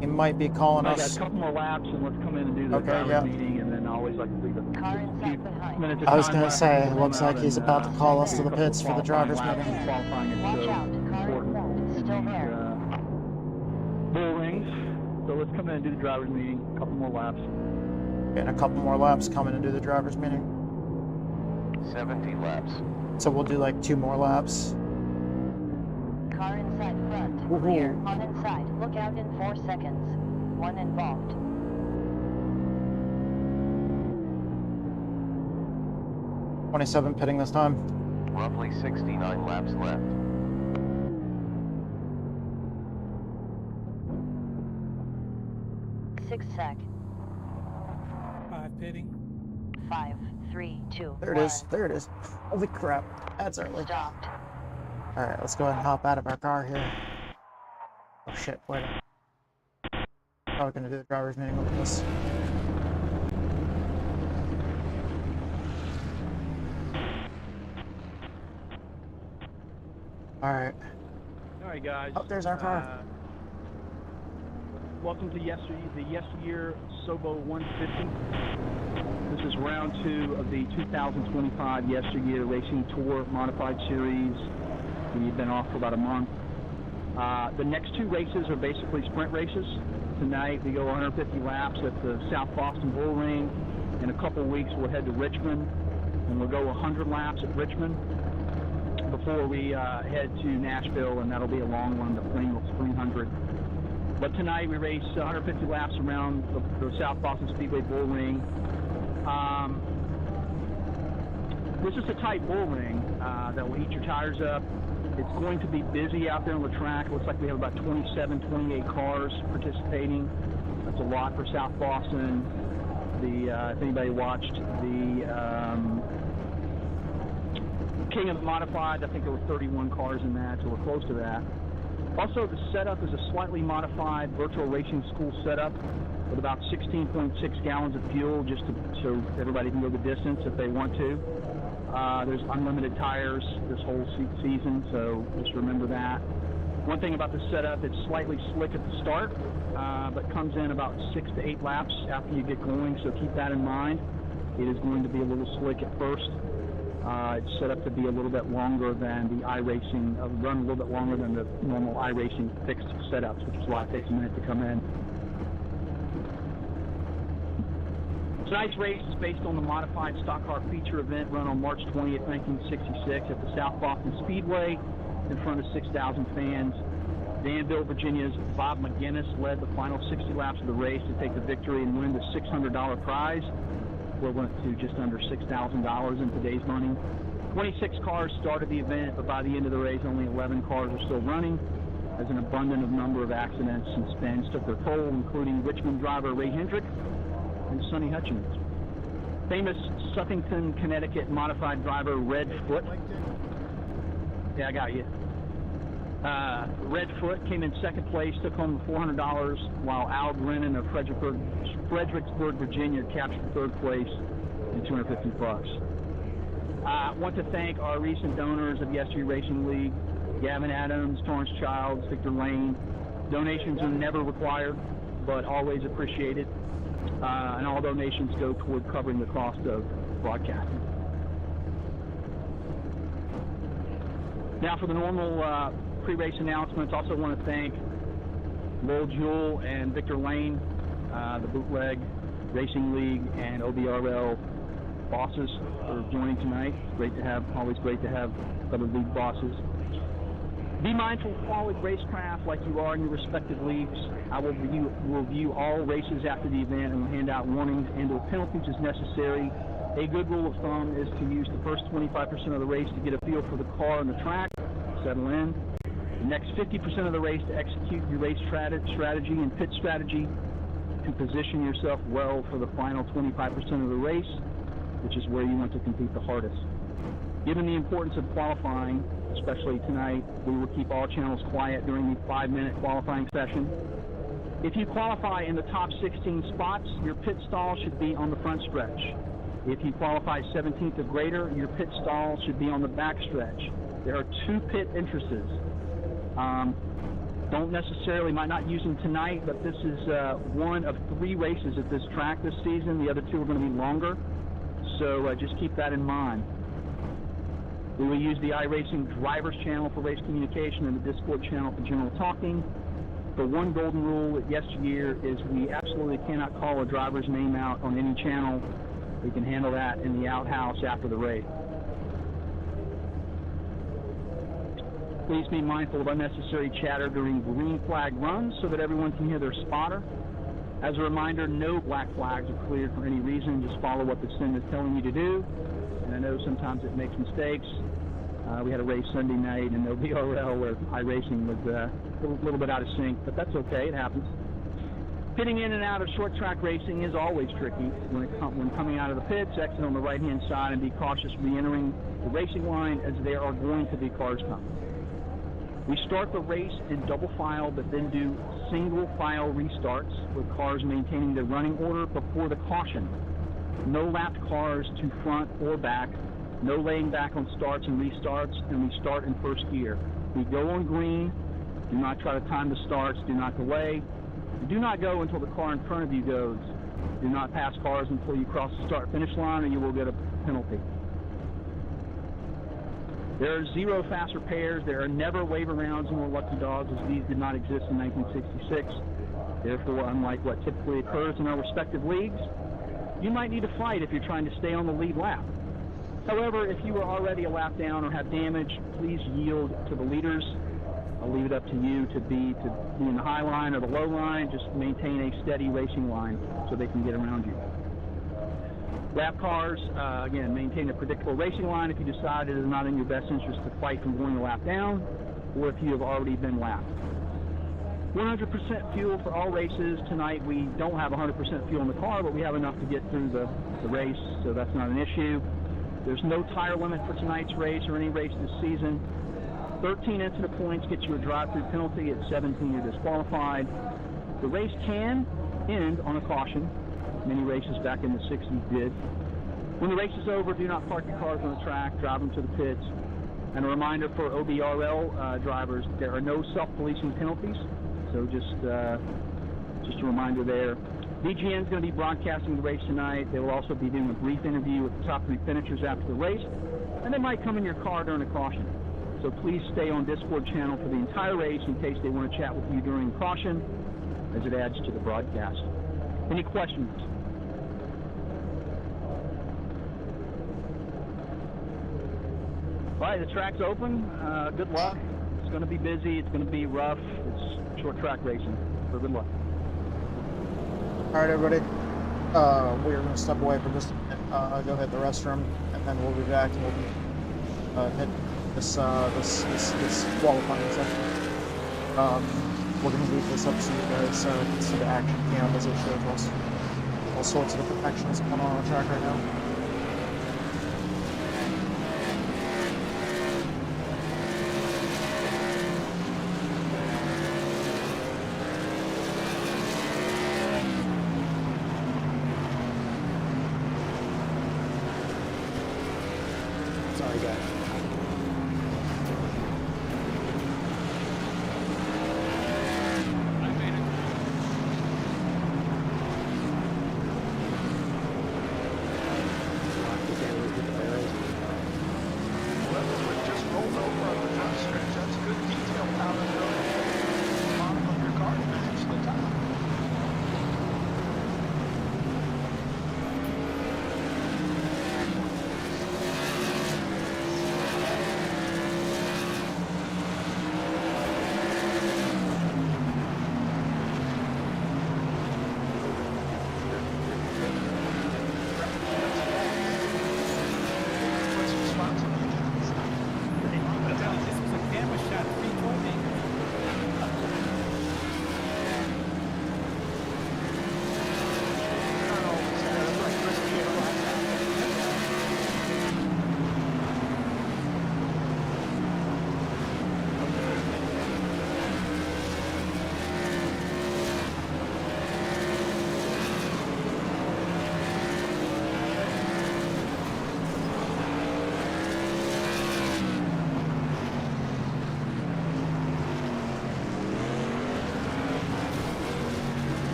C: He might be calling
O: I got
C: us.
O: a couple more laps and let's come in and do the driver's meeting, and then I always like to leave a few minutes of
C: I was
O: time
C: gonna
O: left
C: say,
O: before
C: it
O: we
C: looks
O: come
C: like
O: out
C: he's
O: and,
C: about to call us
O: do
C: to
O: a
C: the
O: couple
C: pits for the drivers
O: qualifying
C: meeting.
O: laps. Qualifying is so important in these bull rings. So let's come in and do the driver's meeting, a couple more laps.
C: And a couple more laps coming to do the drivers meeting.
H: 70 laps.
C: So we'll do like 2 more laps.
J: Car inside front, clear. On inside, look out in 4 seconds. 1 involved.
C: .27 pitting this time.
H: Roughly 69 laps left.
J: Six sec.
G: 5 pitting.
J: 5, 3, 2,
C: There it is. There it is. Holy crap. That's early.
J: Stopped.
C: Alright, let's go ahead and hop out of our car here. Oh shit, wait. Probably gonna do the driver's meeting with this. Alright.
O: Alright guys.
C: Oh, there's our car.
O: Welcome to the Yester Year Sobo 150. This is round 2 of the 2025 Yester Year Racing Tour Modified Series. We've been off for about a month. The next 2 races are basically sprint races. Tonight we go 150 laps at the South Boston Bull Ring. In a couple of weeks we'll head to Richmond and we'll go 100 laps at Richmond before we head to Nashville, and that'll be a long one, the Pringles 300. But tonight we race 150 laps around the South Boston Speedway bull ring. This is a tight bull ring that will eat your tires up. It's going to be busy out there on the track. It looks like we have about 27, 28 cars participating. That's a lot for South Boston. If anybody watched the King of the Modified, I think there were 31 cars in that, so we're close to that. Also, the setup is a slightly modified virtual racing school setup with about 16.6 gallons of fuel, just so everybody can go the distance if they want to. There's unlimited tires this whole season, so just remember that. One thing about the setup, it's slightly slick at the start, but comes in about 6 to 8 laps after you get going, so keep that in mind. It is going to be a little slick at first. It's set up to be a little bit longer than the iRacing, run a little bit longer than the normal iRacing fixed setups, which is why it takes a minute to come in. Tonight's race is based on the modified stock car feature event run on March 20th, 1966 at the South Boston Speedway in front of 6,000 fans. Danville, Virginia's Bob McGinnis led the final 60 laps of the race to take the victory and win the $600 prize, equivalent to just under $6,000 in today's money. 26 cars started the event, but by the end of the race, only 11 cars are still running, as an abundant number of accidents and spins took their toll, including Richmond driver Ray Hendrick and Sonny Hutchins. Famous Suffington, Connecticut modified driver Red Foot. Yeah, I got you. Red Foot came in second place, took home the $400, while Al Grennan of Fredericksburg, Virginia captured third place and $250. I want to thank our recent donors of Yester Year Racing League, Gavin Adams, Torrance Childs, Victor Lane. Donations are never required, but always appreciated. And all donations go toward covering the cost of broadcasting. Now for the normal pre-race announcements, also want to thank Lowell Jewell and Victor Lane, the Bootleg Racing League and OBRL bosses for joining tonight. Always great to have other league bosses. Be mindful of quality racecraft like you are in your respective leagues. I will review all races after the event and will hand out warnings and or penalties as necessary. A good rule of thumb is to use the first 25% of the race to get a feel for the car and the track, settle in. The next 50% of the race to execute your race strategy and pit strategy to position yourself well for the final 25% of the race, which is where you want to compete the hardest. Given the importance of qualifying, especially tonight, we will keep all channels quiet during the 5-minute qualifying session. If you qualify in the top 16 spots, your pit stall should be on the front stretch. If you qualify 17th or greater, your pit stall should be on the back stretch. There are 2 pit entrances. Might not use them tonight, but this is one of 3 races at this track this season. The other 2 are going to be longer, so just keep that in mind. We will use the iRacing drivers channel for race communication and the Discord channel for general talking. The one golden rule at Yester Year is we absolutely cannot call a driver's name out on any channel. We can handle that in the outhouse after the race. Please be mindful of unnecessary chatter during green flag runs so that everyone can hear their spotter. As a reminder, no black flags are cleared for any reason. Just follow what the sim is telling you to do. And I know sometimes it makes mistakes. We had a race Sunday night in OBRL where iRacing was a little bit out of sync, but that's okay, it happens. Pitting in and out of short track racing is always tricky. When coming out of the pits, exit on the right-hand side and be cautious re-entering the racing line, as there are going to be cars coming. We start the race in double file, but then do single file restarts with cars maintaining their running order before the caution. No lapped cars to front or back, no laying back on starts and restarts, and we start in first gear. We go on green, do not try to time the starts, do not delay, do not go until the car in front of you goes. Do not pass cars until you cross the start-finish line or you will get a penalty. There are 0 fast repairs. There are never waiver rounds nor lucky dogs, as these did not exist in 1966. Therefore, unlike what typically occurs in our respective leagues, you might need to fight if you're trying to stay on the lead lap. However, if you are already a lap down or have damage, please yield to the leaders. I'll leave it up to you to be in the high line or the low line. Just maintain a steady racing line so they can get around you. Lap cars, again, maintain a predictable racing line if you decide it is not in your best interest to fight from going a lap down, or if you have already been lapped. 100% fuel for all races. Tonight we don't have 100% fuel in the car, but we have enough to get through the race, so that's not an issue. There's no tire limit for tonight's race or any race this season. 13 incident points get you a drive-through penalty. At 17, you're disqualified. The race can end on a caution. Many races back in the 60s did. When the race is over, do not park your cars on the track. Drive them to the pits. And a reminder for OBRL drivers, there are no self-policing penalties. So just a reminder there. BGN is going to be broadcasting the race tonight. They will also be doing a brief interview with the top 3 finishers after the race. And they might come in your car during a caution. So please stay on Discord channel for the entire race in case they want to chat with you during caution, as it adds to the broadcast. Any questions? All right, the track's open. Good luck. It's going to be busy. It's going to be rough. It's short track racing. So good luck.
C: All right, everybody. We're going to step away for just a minute, go hit the restroom, and then we'll be back and we'll be hit this qualifying section. We're going to leave this up to you guys so you can see the action cam as it shows all sorts of different actions going on the track right now.
D: Sorry, guys.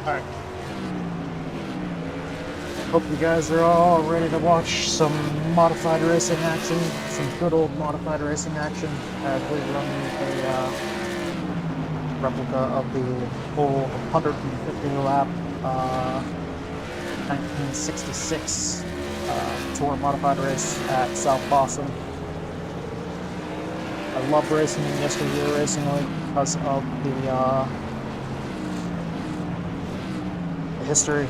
C: Alright. Hope you guys are all ready to watch some modified racing action, some good old modified racing action as we run a replica of the full 150 lap 1966 Tour Modified race at South Boston. I love racing in Yester Year Racing League because of the history.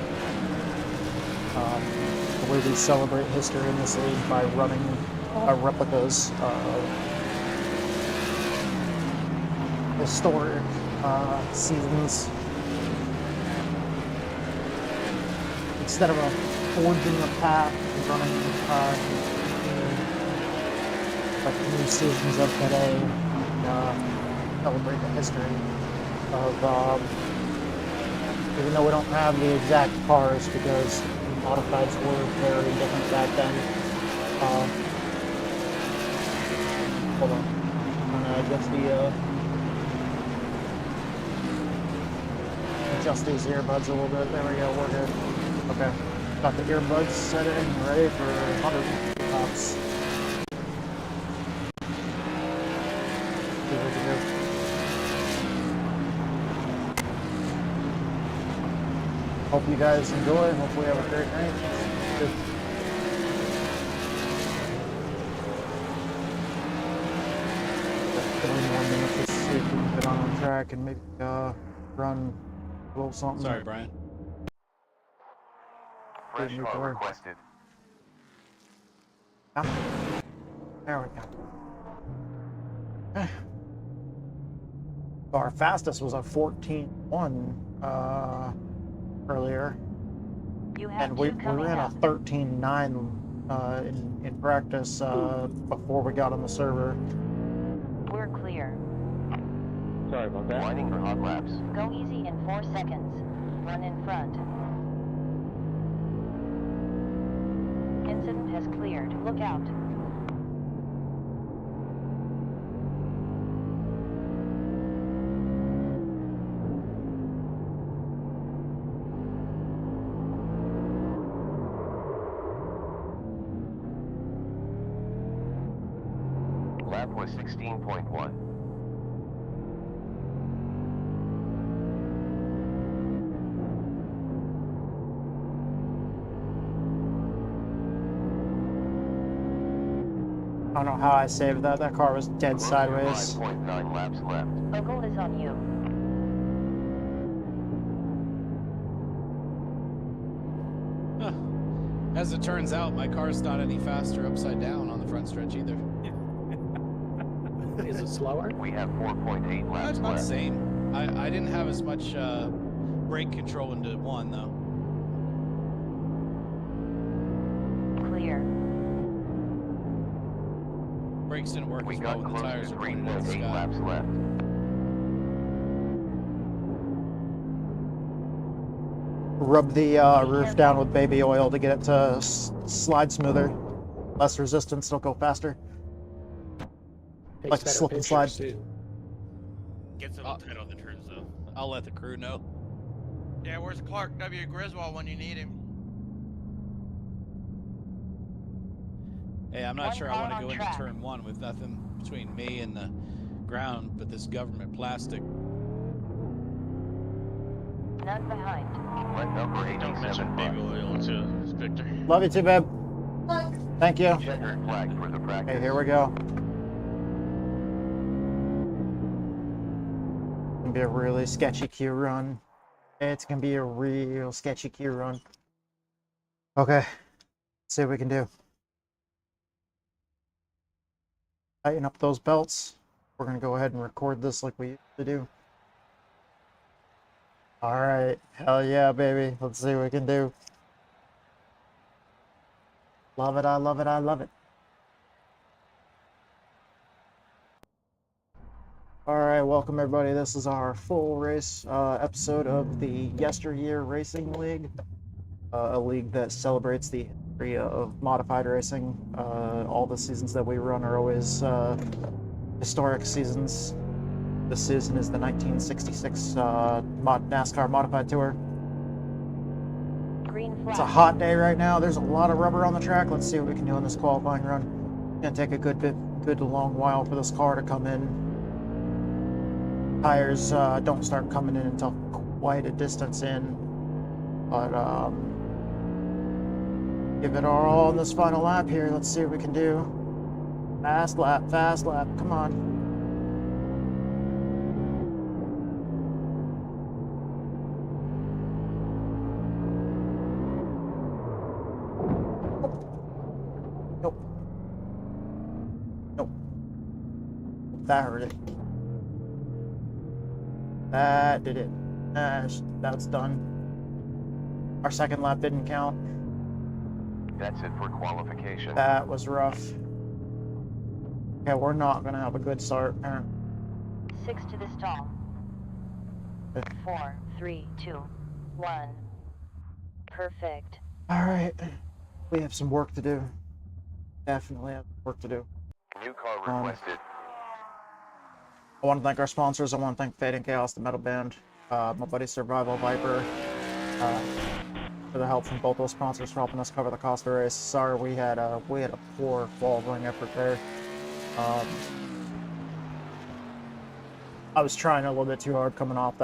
C: The way we celebrate history in this league by running replicas of historic seasons. Instead of forging a path, running like new seasons of today, celebrate the history of, even though we don't have the exact cars because modifieds were very different back then. Hold on. I'm gonna adjust these earbuds a little bit. There we go, we're good. Okay. Got the earbuds set in, ready for 100 tops. See what we can do. Hope you guys enjoy. Hopefully have a great night. Good. 3 more minutes. Let's see if we can get on track and maybe run a little something.
I: Sorry, Brian.
H: Fresh car requested.
C: There we go. Our fastest was a 14.1 earlier, and we ran a 13.9 in practice before we got on the server.
J: We're clear.
H: Sorry about that. Winding for hot laps.
J: Go easy in 4 seconds. Run in front. Incident has cleared. Look out.
H: Lap was 16.1.
C: I don't know how I saved that. That car was dead sideways.
H: 5.9 laps left.
J: Local is on you.
I: As it turns out, my car's not any faster upside down on the front stretch either.
D: Is it slower?
H: We have 4.8 laps
I: It's not the
H: left.
I: same. I didn't have as much brake control into one though.
J: Clear.
I: Brakes didn't work
H: We
I: as
H: got
I: well when the
H: close
I: tires
H: to
I: were pointed at the
H: 3.8
I: sky.
H: laps left.
C: Rub the roof down with baby oil to get it to slide smoother. Less resistance, it'll go faster.
D: Takes
C: Like a
D: better
C: slip and
D: pictures,
C: slide.
D: too.
L: Gets a little tight on the turns though.
I: I'll let the crew know.
L: Yeah, where's Clark W. Griswold when you need him?
I: Hey, I'm not
J: One
I: sure I
J: car
I: want to
J: on
I: go into
J: track.
I: turn 1 with nothing between me and the ground but this government plastic.
J: None behind.
H: Let number 87 baby
L: oil too, Victor.
C: Love you too, babe. Thank you.
H: Checkered flag for the practice.
C: Okay, here we go. It's gonna be a really sketchy Q run. It's gonna be a real sketchy Q run. Okay, let's see what we can do. Tighten up those belts. We're gonna go ahead and record this like we used to do. All right, hell yeah, baby. Let's see what we can do. Love it, I love it, I love it. All right, welcome everybody. This is our full race episode of the Yester Year Racing League, a league that celebrates the history of modified racing. All the seasons that we run are always historic seasons. This season is the 1966 NASCAR Modified Tour. It's a hot day right now. There's a lot of rubber on the track. Let's see what we can do in this qualifying run. It's gonna take a good long while for this car to come in. Tires don't start coming in until quite a distance in, but give it our all in this final lap here. Let's see what we can do. Fast lap, come on. Nope. That hurt it. That did it. That's done. Our second lap didn't count.
H: That's it for qualification.
C: That was rough. Okay, we're not gonna have a good start.
J: 6 to the stall. 4, 3, 2, 1. Perfect.
C: Alright. We have some work to do. Definitely have work to do.
H: New car requested.
C: I want to thank our sponsors. I want to thank Fade and Chaos, the metal band, my buddy Survival Viper, for the help from both those sponsors for helping us cover the cost of the race. Sorry, we had a poor qualifying effort there. I was trying a little bit too hard coming off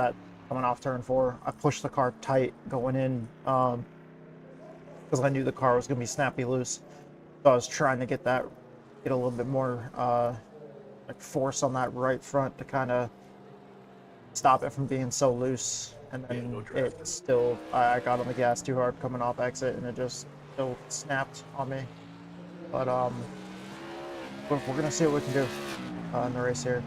C: turn 4. I pushed the car tight going in because I knew the car was going to be snappy loose. So I was trying to get a little bit more like force on that right front to kind of stop it from being so loose. And then it still, I got on the gas too hard coming off exit, and it just still snapped on me. But we're gonna see what we can do in the race here.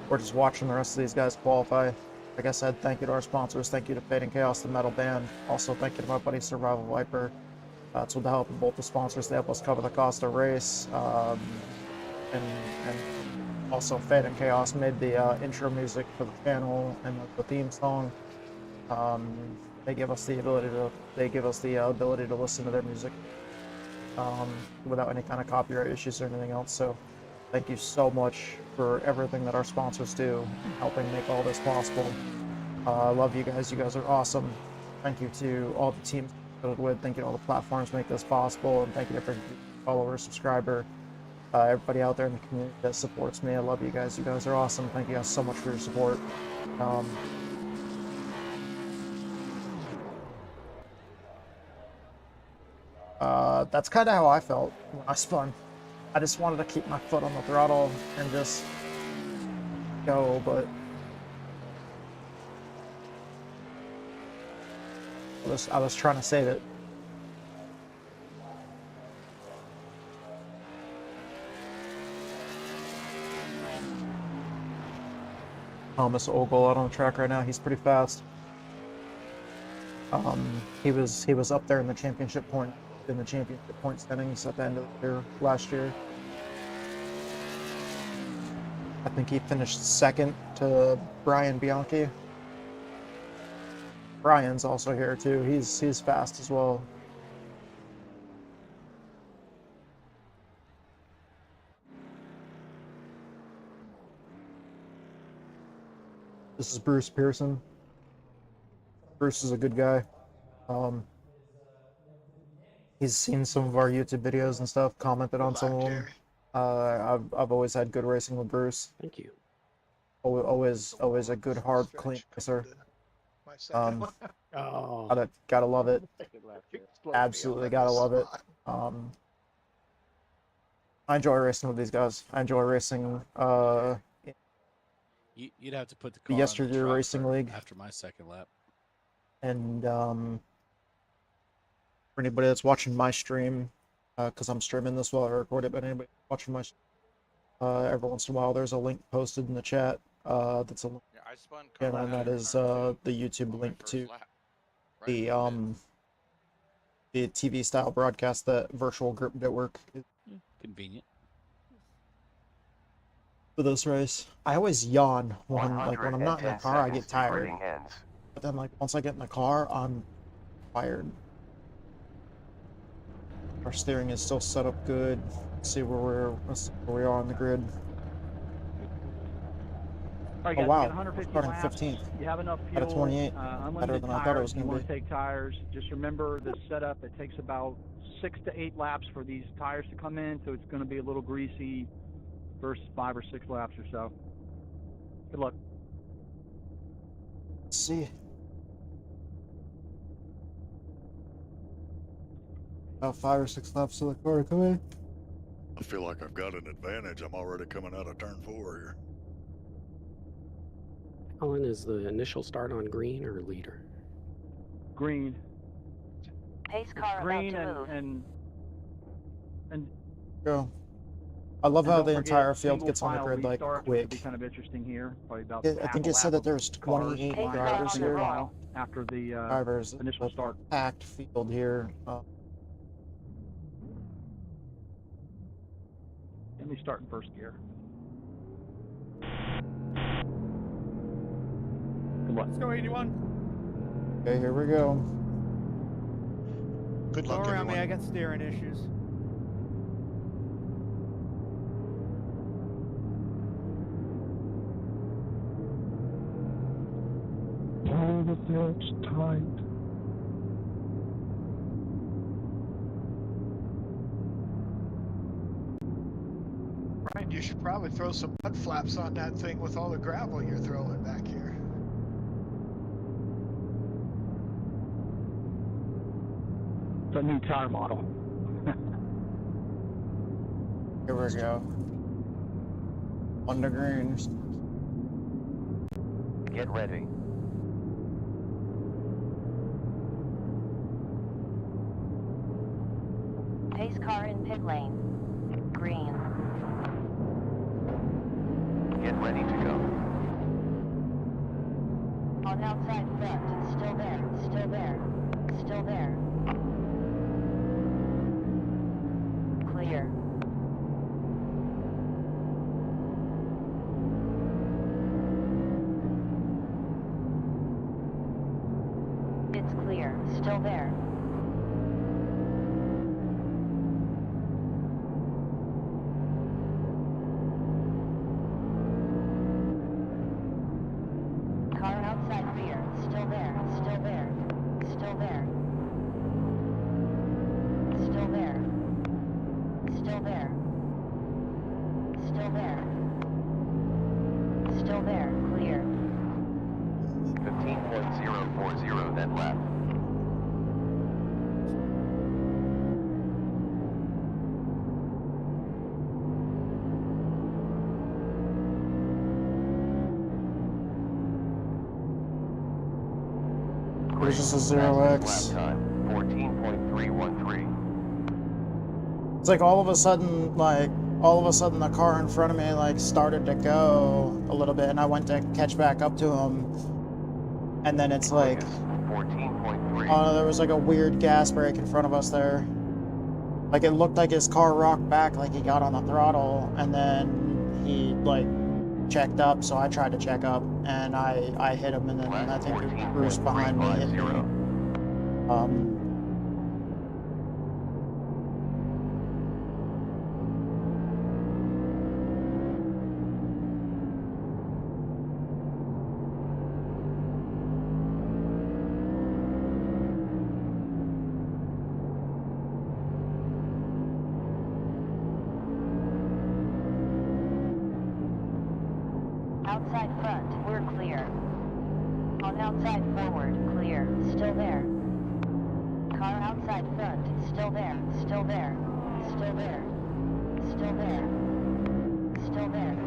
C: We're just watching the rest of these guys qualify. Like I said, thank you to our sponsors. Thank you to Fade and Chaos, the metal band. Also, thank you to my buddy Survival Viper. It's with the help of both the sponsors. They help us cover the cost of race. And also, Fade and Chaos made the intro music for the channel and the theme song. They give us the ability to listen to their music without any kind of copyright issues or anything else. So, thank you so much for everything that our sponsors do, helping make all this possible. I love you guys. You guys are awesome. Thank you to all the teams with. Thank you to all the platforms make this possible, and thank you to every follower, subscriber, everybody out there in the community that supports me. I love you guys. You guys are awesome. Thank you guys so much for your support. That's kind of how I felt when I spun. I just wanted to keep my foot on the throttle and just go, but I was trying to save it. Thomas Ogle out on the track right now. He's pretty fast. He was up there in the championship point standings at the end of the year last year. I think he finished second to Brian Bianchi. Brian's also here too. He's fast as well. This is Bruce Pearson. Bruce is a good guy. He's seen some of our YouTube videos and stuff, commented on some of them. I've always had good racing with Bruce.
D: Thank you.
C: Always a good, hard, clean racer. Gotta love it. Absolutely gotta love it. I enjoy racing with these guys. I enjoy racing.
I: You'd have to put the car
C: the Yester
I: on the
C: Year
I: truck
C: Racing League.
I: after my second lap.
C: And for anybody that's watching my stream, because I'm streaming this while I record it, but anybody watching my every once in a while there's a link posted in the chat. That's a link, and that is the YouTube link to the TV style broadcast that Virtual Group Network is.
I: Convenient.
C: For this race, I always yawn when I'm not in the car. I get tired, but then once I get in the car, I'm tired. Our steering is still set up good. Let's see where we are on the grid.
O: All right,
C: Oh
O: guys,
C: wow,
O: we got 150
C: starting
O: laps.
C: 15th.
O: You have enough
C: Out of
O: fuel,
C: 28. Better
O: unlimited
C: than I thought it
O: tires.
C: was
O: If you
C: going
O: want
C: to
O: to
C: be.
O: take tires, just remember the setup. It takes about 6 to 8 laps for these tires to come in, so it's going to be a little greasy first 5 or 6 laps or so. Good luck.
C: Let's see. About 5 or 6 laps to the car to come in.
K: I feel like I've got an advantage. I'm already coming out of turn 4 here.
D: Alan, is the initial start on green or leader?
O: Green.
J: Pace car
O: Green
J: about to move.
O: and
C: Go. I love how
O: don't
C: the
O: forget,
C: entire field
O: single
C: gets on the
O: file
C: grid like
O: restarts, which will be
C: quick.
O: kind of interesting here. Probably about
C: I
O: half
C: think
O: a
C: it said
O: lap
C: that there's
O: of cars
C: 28
O: flying
C: drivers
O: single
C: here.
O: file after the
C: Drivers,
O: initial
C: a
O: start.
C: packed field here.
O: Let me start in first gear. Good luck.
E: Let's go 81.
C: Okay, here we go.
M: Good
E: Go
M: luck,
E: around me,
M: everyone.
E: I got steering issues.
N: Pull the belts tight.
F: Ryan, you should probably throw some mud flaps on that thing with all the gravel you're throwing back here.
O: It's a new tire model.
C: Here we go. On the green.
H: Get ready.
J: Pace car in pit lane. Green.
H: Get ready to go.
J: On outside front. Still there. Still there. Still there. Clear. It's clear. Still there. Car outside rear. Still there. Still there. Still there. Still there. Still there. Still there. Still there. Clear.
H: 15.040 then left.
C: There's just a
H: Fastest
C: 0x.
H: lap time, 14.313.
C: It's like all of a sudden the car in front of me like started to go a little bit, and I went to catch back up to him, and then it's like,
H: 14.3.
C: oh, there was like a weird gas brake in front of us there. Like it looked like his car rocked back, like he got on the throttle, and then he like checked up, so I tried to check up, and I hit him, and then I think the Bruce behind me hit me.
J: Outside front, we're clear. On outside forward, clear. Still there. Car outside front, still there. Still there. Still there. Still there. Still there.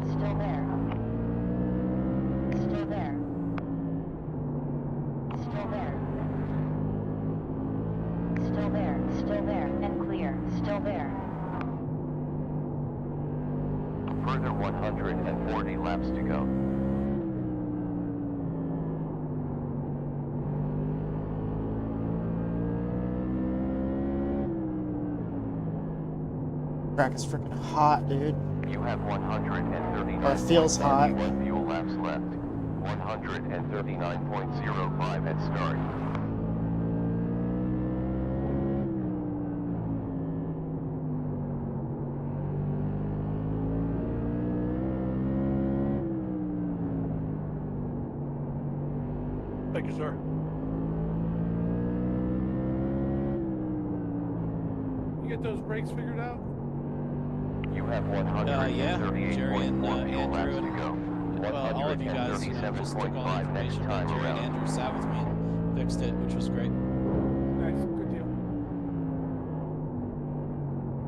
J: Still there. Still there. Still there. Still there. Still there. And clear. Still there.
H: Further 140 laps to go.
C: Track is freaking hot, dude.
H: You have 139.
C: Or it feels hot.
H: Fuel laps left. 139.05 at start.
L: Thank you, sir.
P: You get those brakes figured out?
H: You have
I: Yeah,
H: 138.4
I: Jerry and
H: fuel laps
I: Andrew
H: to
I: and
H: go.
I: well, all of you guys just took all the
H: 137.5 next
I: information.
H: time
I: Jerry and
H: around.
I: Andrew sat with me and fixed it, which was great.
P: Nice, good deal.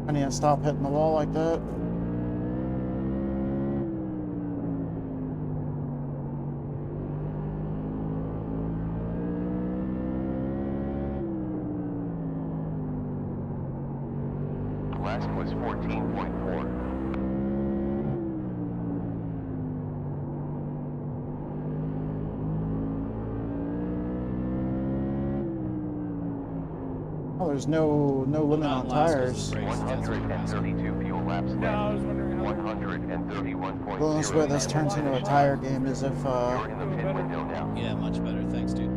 C: I need to stop hitting the wall like that.
H: Last was 14.4.
C: Oh, there's no limit on tires.
H: 132 fuel laps left.
P: I was wondering how
H: 131.0.
C: The only way this turns into a tire game is if
H: You're in the pit window now.
I: Yeah, much better. Thanks, dude.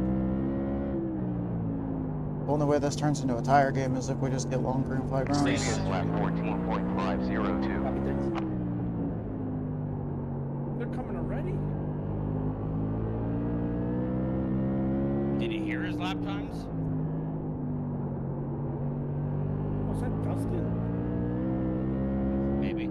C: the only way this turns into a tire game is if we just get long green flag
H: Previous
C: runs.
H: lap 14.502.
P: they're coming already.
L: Did you hear his lap times?
P: Was that Dustin?
L: Maybe.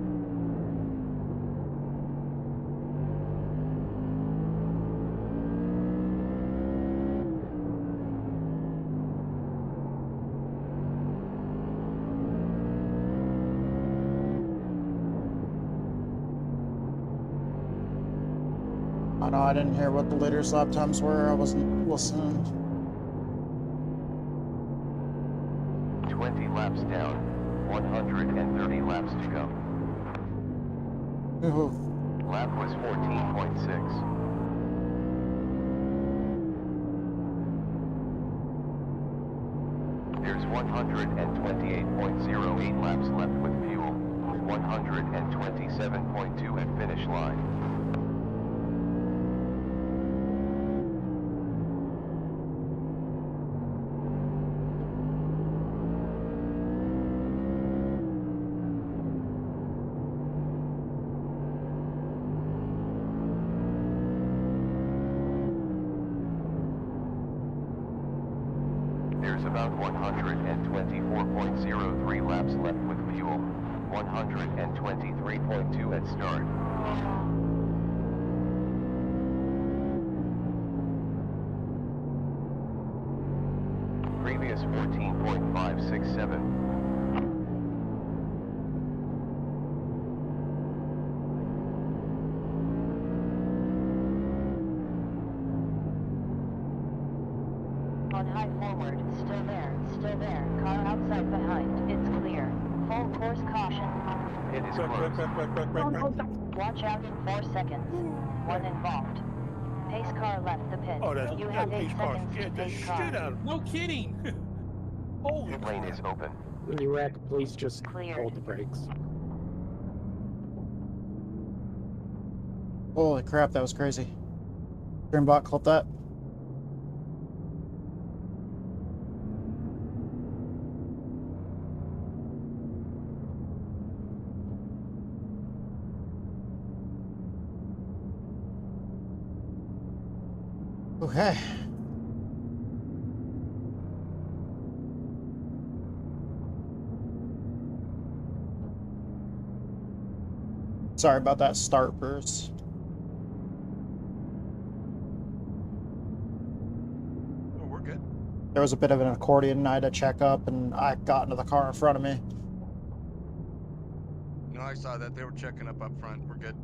C: Oh no, I didn't hear what the leader's lap times were. I wasn't listening.
H: 20 laps down. 130 laps to go.
C: Ooh.
H: Lap was 14.6. There's 128.08 laps left with fuel. 127.2 at finish line. There's about 124.03 laps left with fuel. 123.2 at start. Previous 14.567.
J: On high forward, still there, still there. Car outside behind, it's clear. Full course caution.
H: It is closed.
J: Watch out in 4 seconds. One involved. Pace car left the pit.
L: Oh, that
J: You have 8
L: pace car
J: seconds to
L: scared the
J: pace
L: shit
J: car.
L: out of me.
P: No kidding. Holy
H: Pit lane is open.
D: When you wreck, please just
J: Cleared.
D: hold the brakes.
C: Holy crap, that was crazy. Greenbot, clip that. Okay. Sorry about that start, Bruce.
E: Oh, we're good.
C: There was a bit of an accordion I had to check up, and I got into the car in front of me.
Q: No, I saw that. They were checking up front. We're good.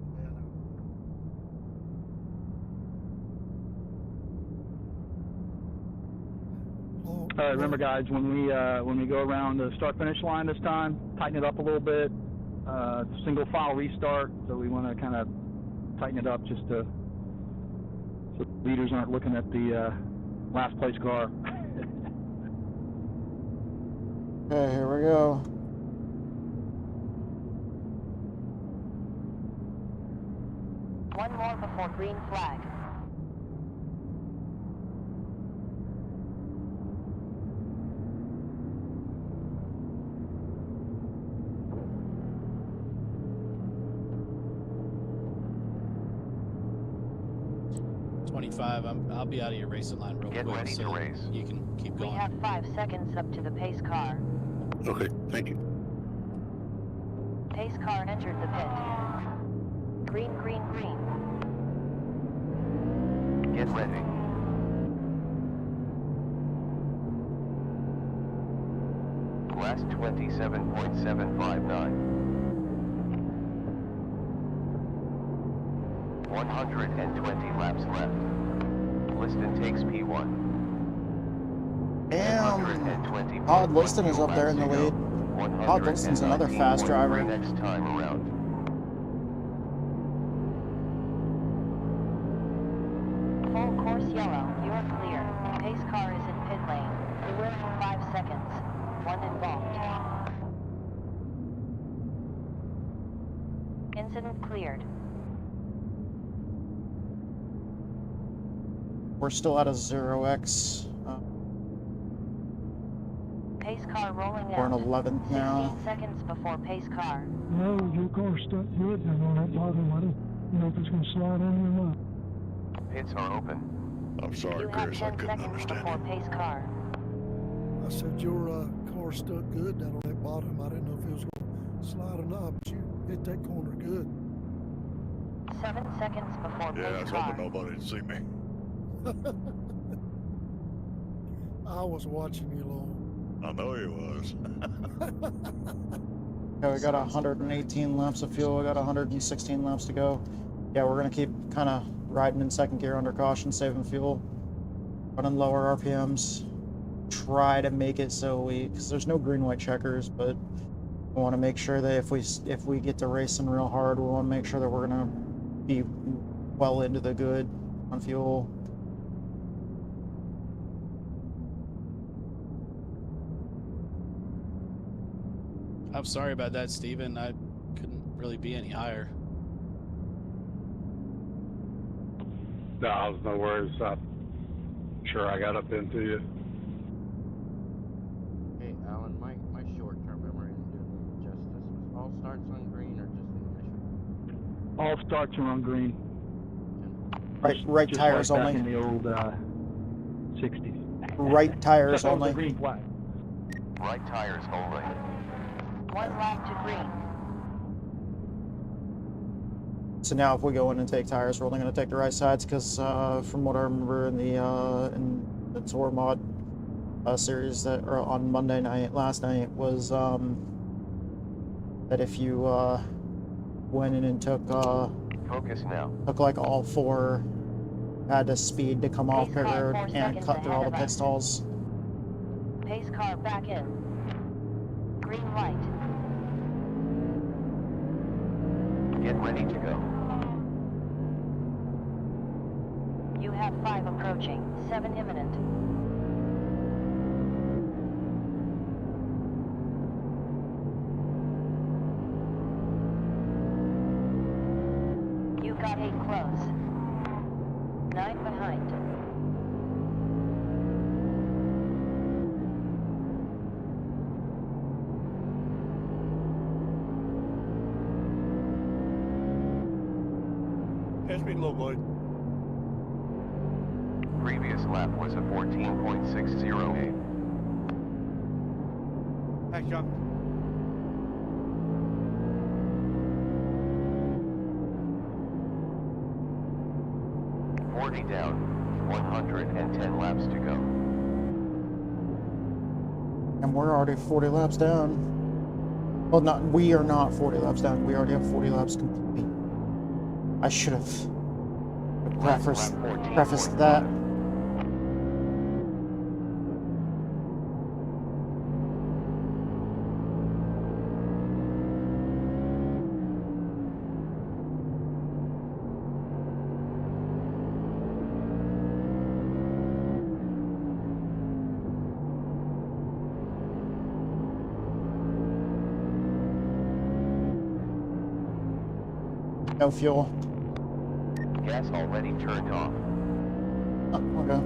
O: Remember, guys, when we go around the start-finish line this time, tighten it up a little bit. Single file restart, so we want to kind of tighten it up just so leaders aren't looking at the last place car.
C: Okay, here we go.
J: One more before green flag.
I: 25. I'll be out of your racing line real
H: Get
I: quick,
H: ready
I: so
H: to race.
I: you can keep
J: We
I: going.
J: have 5 seconds up to the pace car.
K: Okay, thank you.
J: Pace car entered the pit. Green, green, green.
H: Get ready. Last 27.759. 120 laps left. Liston takes P1.
C: Damn.
H: 120.
C: Todd Liston is up there in the lead. Todd Liston's another fast driver.
H: Next time around.
J: Full course yellow, you're clear. Pace car is in pit lane. You will have 5 seconds. 1 involved. Incident cleared.
C: We're still at a 0x.
J: Pace car rolling
C: We're in
J: out.
C: 11th now.
J: 16 seconds before pace car.
N: No, your car's stuck good then on that bottom. I don't know if it's going to slide on you or not.
H: Pits are open.
K: I'm sorry,
J: You have
K: Chris. I
J: 10
K: couldn't
J: seconds
K: understand
J: before
K: you.
J: pace car.
R: I said your car stuck good down on that bottom. I didn't know if it was going to slide or not, but you hit that corner good.
J: 7 seconds before
K: Yeah, I
J: pace
K: was
J: car.
K: hoping nobody'd see me.
R: I was watching you, Lowell.
K: I know he was.
C: Okay, we got 118 laps of fuel. We got 116 laps to go. Yeah, we're gonna keep kind of riding in second gear under caution, saving fuel, running lower RPMs. Try to make it so because there's no green-white checkers, but we want to make sure that if we get to racing real hard, we want to make sure that we're gonna be well into the good on fuel.
I: I'm sorry about that, Steven. I couldn't really be any higher.
S: No, no worries. I'm sure I got up into you.
T: Hey, Alan, my short-term memory is doing me justice. Was all starts on green or just the initial?
O: All starts are on green.
C: Right
O: Just
C: tires
O: like
C: only.
O: back in the old 60s.
C: Right tires
O: Except on the
C: only.
O: green flag.
H: Right tires only.
J: 1 lap to green.
C: So now if we go in and take tires, we're only going to take the right sides because from what I remember in the Tour Mod series that or on Monday night, last night, was that if you went in and took
H: Focus now.
C: took like all 4, had to speed to come off pit road and cut through all the pit stalls.
J: Pace car back in. Green light.
H: Get ready to go.
J: You have 5 approaching. 7 imminent. You got 8 close. 9 behind.
K: Pass me low, bud.
H: Previous lap was a 14.608.
L: Thanks, John.
H: Down. 110 laps to go.
C: And we're already 40 laps down. Well, we are not 40 laps down. We already have 40 laps complete. I should have prefaced that. No fuel.
H: Gas already turned off.
C: Oh, okay.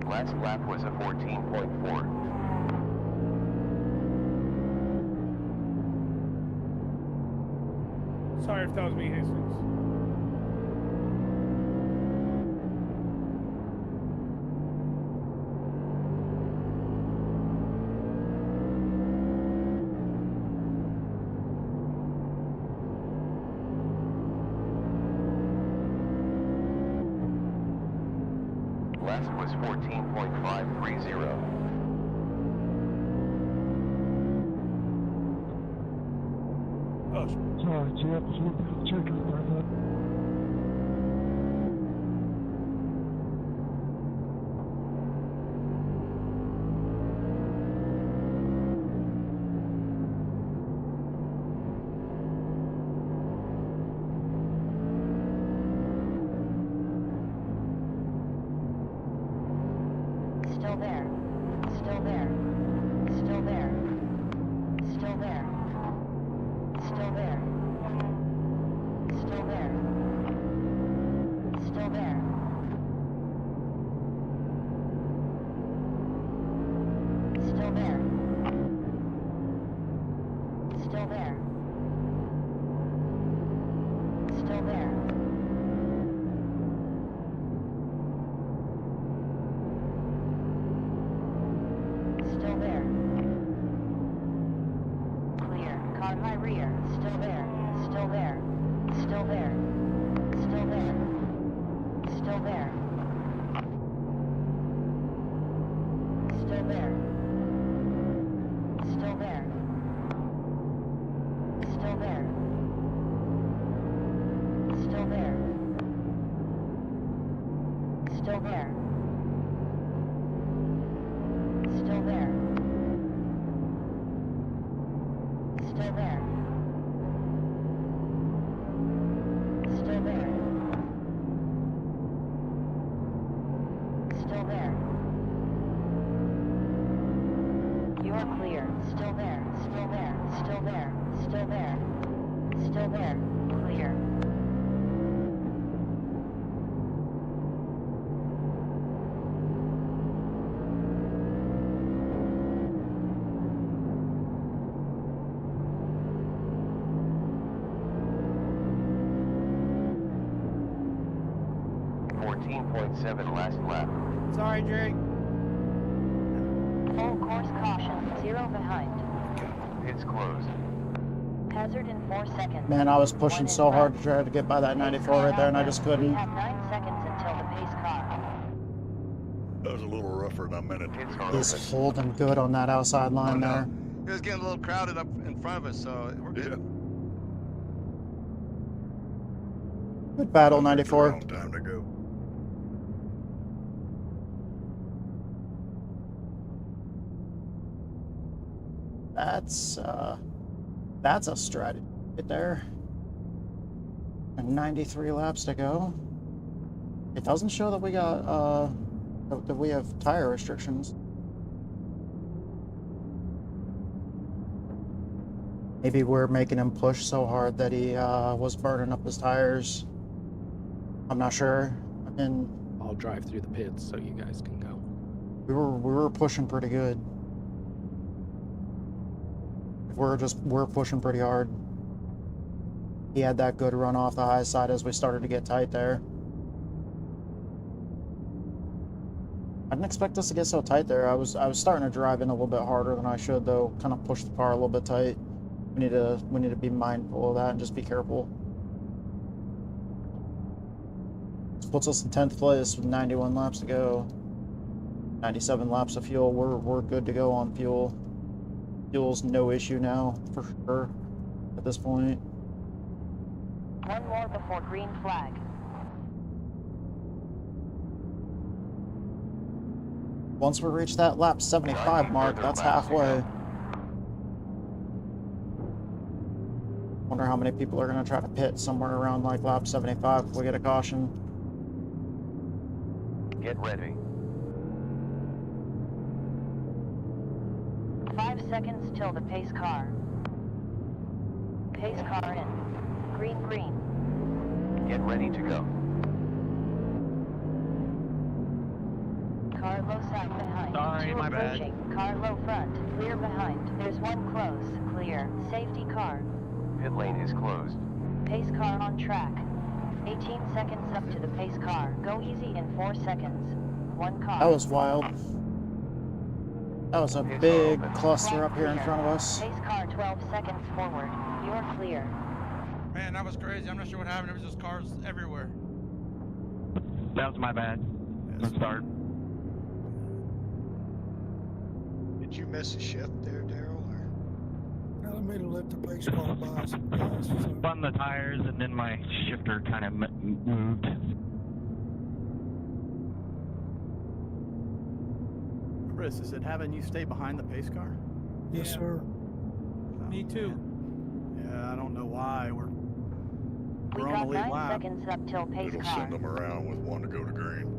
H: Last lap was a 14.4.
P: Sorry if that was me, Hastings.
H: Last was 14.530.
N: Sorry, Jeff, was looking at the checker there, but
J: Still there. Still there. Still there. Still there. Still there. Still there. Still there. Still there. Still there. Still there. Still there. Clear. Car in my rear. Still there. Still there. Still there. Still there. Still there. Still there. Still there. Still there. Still there. Still there. Still there. Still there. Still there. Still there. You are clear. Still there. Still there. Still there. Still there. Still there. Clear.
H: Last lap.
L: Sorry, Jake.
J: Full course caution. 0 behind.
H: It's closed.
J: Hazard in 4 seconds.
C: Man, I was pushing so hard to try to get by that 94 right there, and I just
J: We
C: couldn't.
J: have 9 seconds until the pace car.
K: That was a little rougher than I meant it to be.
C: He's holding good on that outside line there.
Q: It was getting a little crowded up in front of us, so we're good.
C: Good battle, 94.
K: Long time to go.
C: That's a strategy right there. And 93 laps to go. It doesn't show that we got that we have tire restrictions. Maybe we're making him push so hard that he was burning up his tires. I'm not sure. I mean,
D: I'll drive through the pits so you guys can go.
C: we were pushing pretty good. We're pushing pretty hard. He had that good run off the high side as we started to get tight there. I didn't expect us to get so tight there. I was starting to drive in a little bit harder than I should, though. Kind of push the car a little bit tight. We need to be mindful of that and just be careful. This puts us in 10th place with 91 laps to go. 97 laps of fuel. We're good to go on fuel. Fuel's no issue now, for sure, at this point.
J: One more before green flag.
C: Once we reach that lap 75 mark, that's halfway. Wonder how many people are going to try to pit somewhere around like lap 75 if we get a caution.
H: Get ready.
J: 5 seconds till the pace car. Pace car in. Green, green.
H: Get ready to go.
J: Car low side behind.
O: Sorry,
J: Two
O: my bad.
J: approaching. Car low front. Clear behind. There's one close. Clear. Safety car.
H: Pit lane is closed.
J: Pace car on track. 18 seconds up to the pace car. Go easy in 4 seconds. One car.
C: That was wild. That was a big cluster up here in front of us.
J: Pace car 12 seconds forward. You're clear.
L: Man, that was crazy. I'm not sure what happened. There was just cars everywhere.
O: That was my bad. Let's start.
F: Did you miss a shift there, Daryl? Or?
R: I made to let the pace car by some guys. So.
O: Spun the tires and then my shifter kind of moved.
E: Chris, is it having you stay behind the pace car?
R: Yes, sir.
G: Me too.
E: Yeah, I don't know why. We're
J: We
E: on
J: got
E: the lead
J: 9
E: lap.
J: seconds up till pace
K: It'll
J: car.
K: send them around with one to go to green.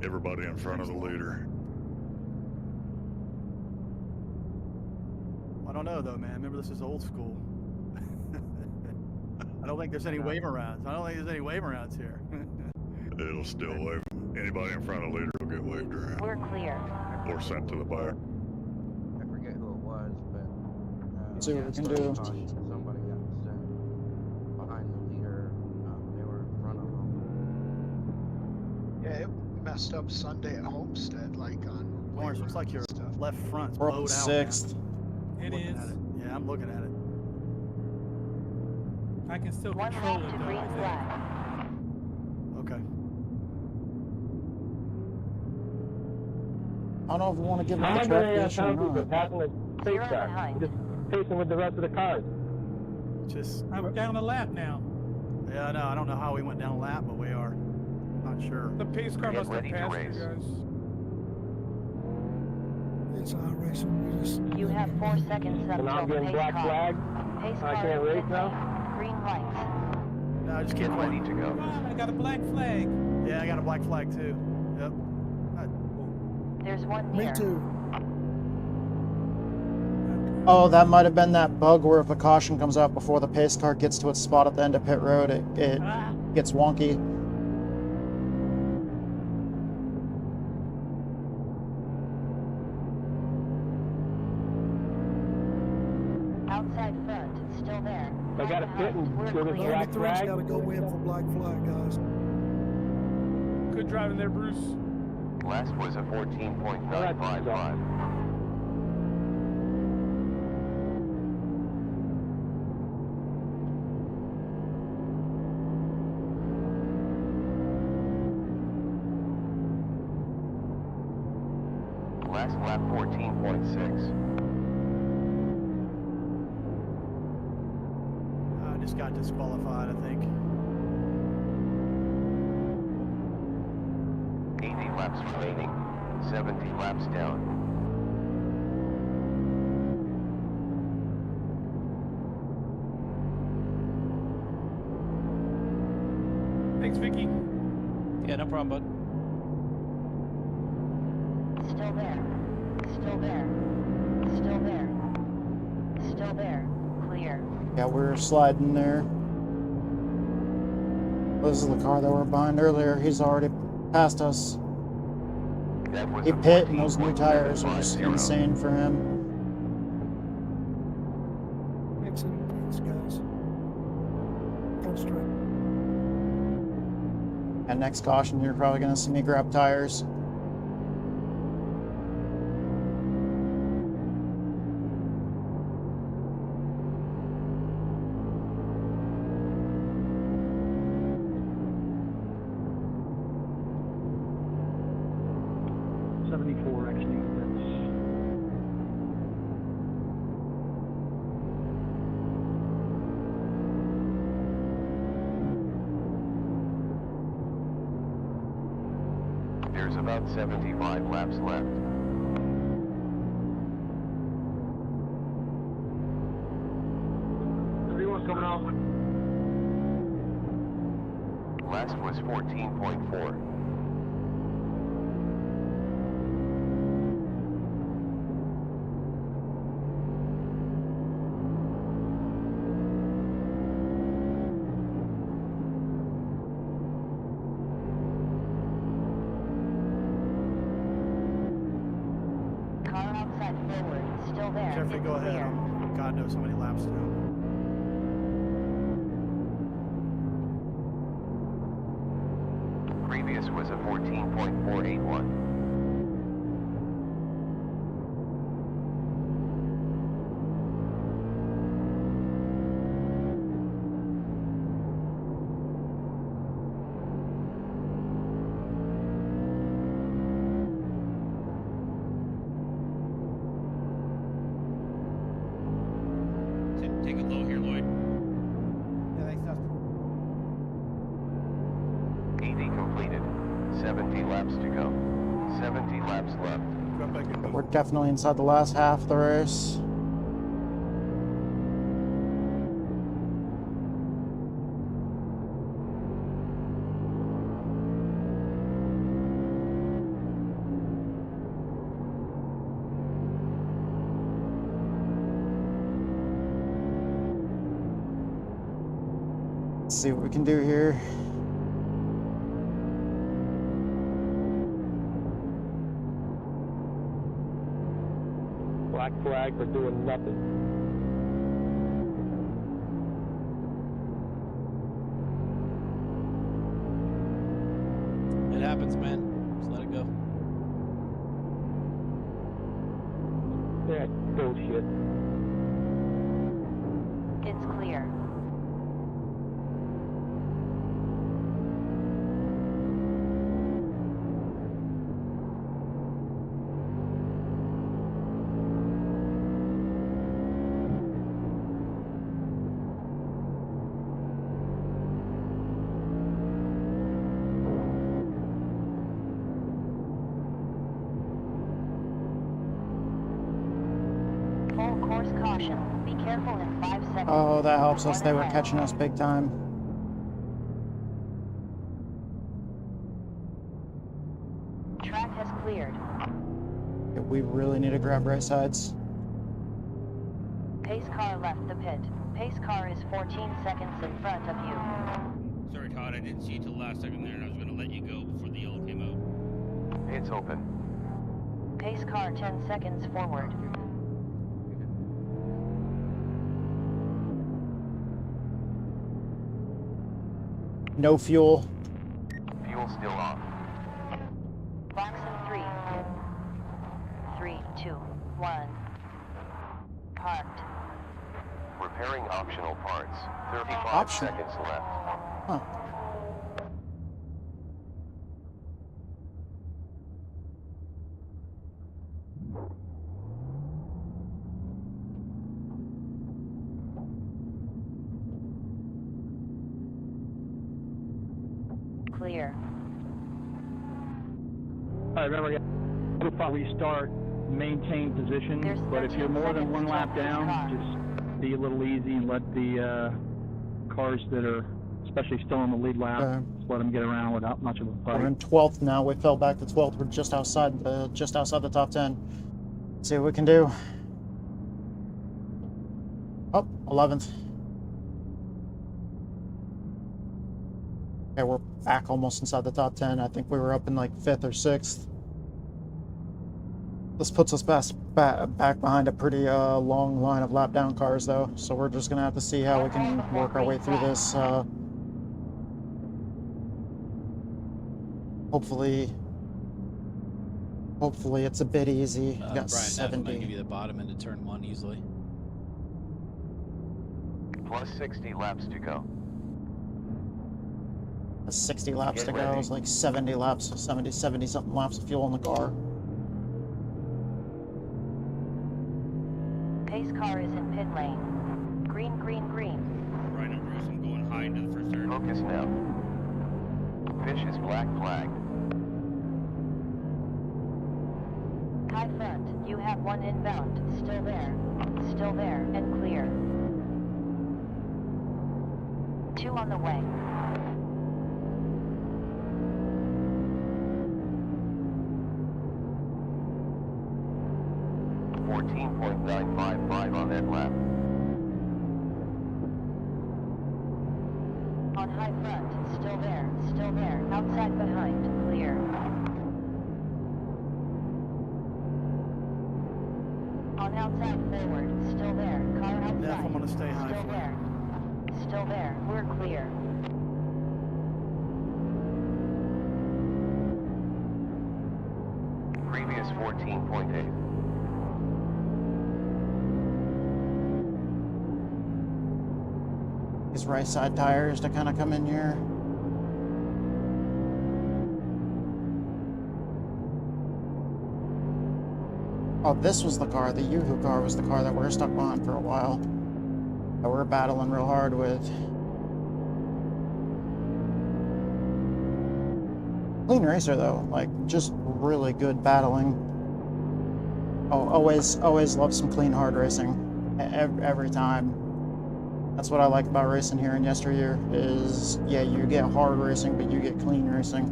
K: Everybody in front of the leader.
E: I don't know though, man. Remember, this is old school. I don't think there's any wave arounds. I don't think there's any wave arounds here.
K: It'll still wave. Anybody in front of the leader will get waved around.
J: We're clear.
K: Or sent to the back.
T: I forget who it was, but
C: Let's see what we can do.
T: Somebody got sent behind the leader. They were in front of them.
F: Yeah, it messed up Sunday at Homestead, like on.
E: Lawrence, looks like your left front's
C: We're up
E: blowed
C: to
E: out.
C: 6th.
G: It is.
E: Yeah, I'm looking at it.
G: I can still
J: One
G: control
J: lap
G: it
J: to
G: though.
J: green
G: I think.
J: flag.
E: Okay.
C: I don't know if we want to give him
O: How
C: the
O: much are
C: track
O: they
C: position
O: penalty
C: or
O: for
C: not.
O: passing the pace
J: Zero
O: car?
J: behind.
O: Just pacing with the rest of the cars.
E: Just.
G: I'm down a lap now.
E: Yeah, no, I don't know how we went down a lap, but we are. Not sure.
P: The pace car
H: Get
P: must have
H: ready to
P: passed you
H: race.
P: guys.
R: It's iRacing. We just.
J: You have 4 seconds up
O: And I'm
J: till
O: getting
J: pace
O: black
J: car.
O: flag.
J: Pace
O: I
J: car
O: can't
J: in
O: race
J: pit
O: now?
J: lane. Green lights.
E: No, just keep
H: Get ready
E: playing.
H: to go.
G: Ah, I got a black flag.
E: Yeah, I got a black flag too. Yep.
J: There's one
R: Me
J: near.
R: too.
C: Oh, that might have been that bug where if a caution comes out before the pace car gets to its spot at the end of pit road, it gets wonky.
J: Outside front. Still there.
O: I got a pit and
J: We're
O: give us
J: clear.
O: black
R: 93's
O: flag.
R: got to go in for black flag, guys.
P: Good driving there, Bruce.
H: Last was a 14.955. Last lap 14.6.
E: I just got disqualified, I think.
H: 80 laps remaining. 70 laps down.
P: Thanks, Vicky.
I: Yeah, no problem, bud.
J: Still there. Still there. Still there. Still there. Clear.
C: Yeah, we're sliding there. This is the car that we were behind earlier. He's already passed us.
H: That was
C: He
H: a
C: pit and those new tires are just
H: 14.750.
C: insane for him.
R: Excellent points, guys. Front straight.
C: And next caution, you're probably going to see me grab tires.
H: There's about 75 laps left.
O: Everyone's coming out.
H: Last was 14.4.
J: outside forward, still there.
E: Jeffrey, go ahead. God knows how many laps to go.
H: Previous was a 14.481.
L: Take it low here, Lloyd.
E: Yeah, thanks, Dustin.
H: 80 completed. 70 laps to go. 70 laps left.
C: We're definitely inside the last half of the race. Let's see what we can do here.
O: Black flag for doing nothing.
I: It happens, man. Just let it go.
O: Yeah, bullshit.
J: It's clear. Full course caution. Be careful in 5 seconds.
C: Oh, that helps us. They were catching us big time.
J: Track has cleared.
C: Yeah, we really need to grab right sides.
J: Pace car left the pit. Pace car is 14 seconds in front of you.
L: Sorry, Todd, I didn't see you till the last second there, and I was going to let you go before the yellow came out.
H: It's open.
J: Pace car 10 seconds forward.
C: No fuel.
H: Fuel still off.
J: Box in 3. 3, 2, 1. Parked.
H: Repairing optional parts. 35
C: Optional?
H: seconds left.
C: Huh.
J: Clear.
O: Remember, before we start, maintain position.
J: There's
O: But if you're
J: 13
O: more than
J: seconds
O: one
J: till
O: lap
J: pace
O: down,
J: car.
O: just be a little easy and let the cars that are, especially still on the lead lap,
C: Okay.
O: just let them get around without much of a fight.
C: We're in 12th now. We fell back to 12th. We're just outside the top 10. Let's see what we can do. Oh, 11th. Okay, we're back almost inside the top 10. I think we were up in like 5th or 6th. This puts us back behind a pretty long line of lap down cars, though. So we're just going to have to see how we can work our way through this. Hopefully it's a bit easy. We got
I: Brian
C: 70.
I: might give you the bottom into turn 1 easily.
H: Plus 60 laps to go.
C: 60 laps to
H: Get
C: go.
H: ready.
C: It's like 70 laps, 70 something laps of fuel in the car.
J: Pace car is in pit lane. Green, green, green.
L: Right on Bruce, I'm going high into the first turn.
H: Focus now. Fish is black flag.
J: High front. You have 1 inbound. Still there. Still there. And clear. 2 on the way.
H: .955 on that lap.
J: On high front. Still there. Still there. Outside behind. Clear. outside forward. Still there. Car outside.
E: Neff, I'm gonna stay high
J: Still
E: for
J: there. Still there. We're clear.
H: Previous 14.8.
C: These right side tires to kind of come in here. Oh, this was the car. The Yoo-Hoo car was the car that we're stuck behind for a while. That we're battling real hard with. Clean racer though, like just really good battling. Oh, always love some clean hard racing. Every time. That's what I like about racing here in Yester Year is, yeah, you get hard racing, but you get clean racing.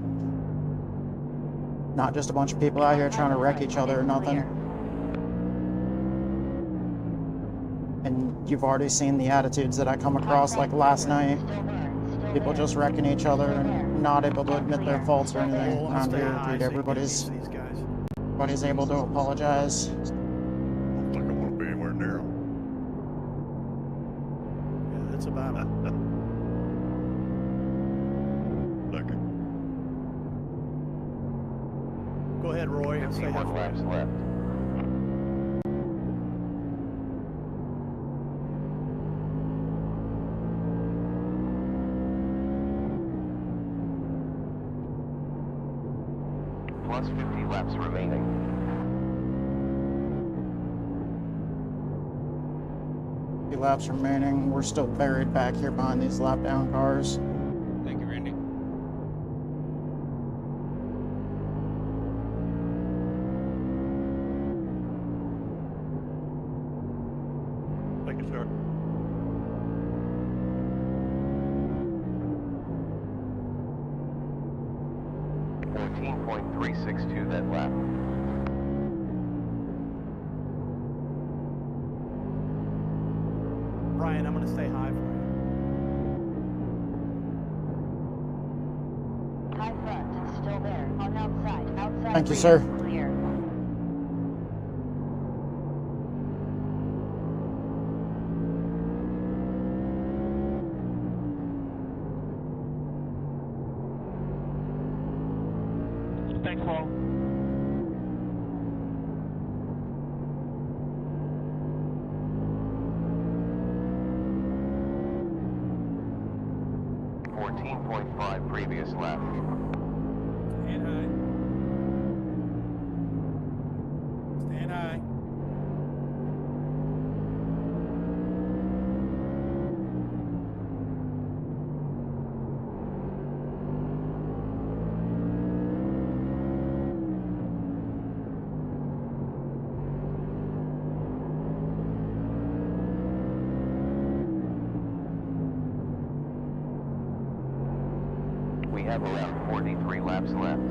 C: Not just a bunch of people out here trying to wreck each other or nothing. And you've already seen the attitudes that I come across, like last night. People just wrecking each other and not able to admit their faults or anything. Around here, dude, everybody's able to apologize.
K: I don't think I want to be anywhere near them.
E: Yeah, that's a battle. Go ahead, Roy, and say
H: 51 laps left. Plus 50 laps remaining.
C: Few laps remaining. We're still buried back here behind these lap down cars.
L: Thank you, Randy.
K: Thank you, sir. .362 that lap.
E: Brian, I'm gonna stay high for you.
J: High front. Still there. On outside. Outside.
C: Thank you, sir.
J: Clear.
O: Thanks, Paul.
H: .5 previous lap.
G: Stand high. Stand high.
H: We have around 43 laps left.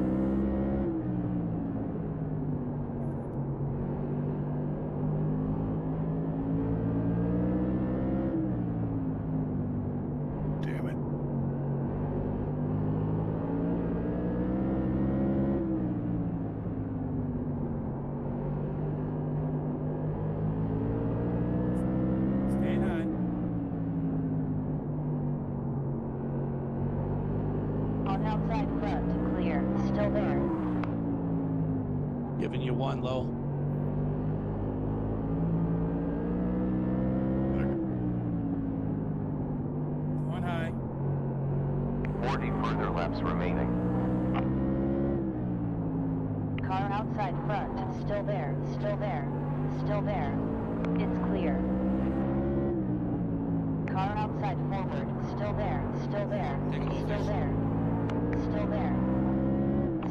K: Damn it.
G: Stand high.
J: On outside front. Clear. Still there.
I: Giving you one low.
G: On high.
H: 40 further laps remaining.
J: Car outside front. Still there. Still there. Still there. It's clear. Car outside forward. Still there. Still there. Still there. Still there.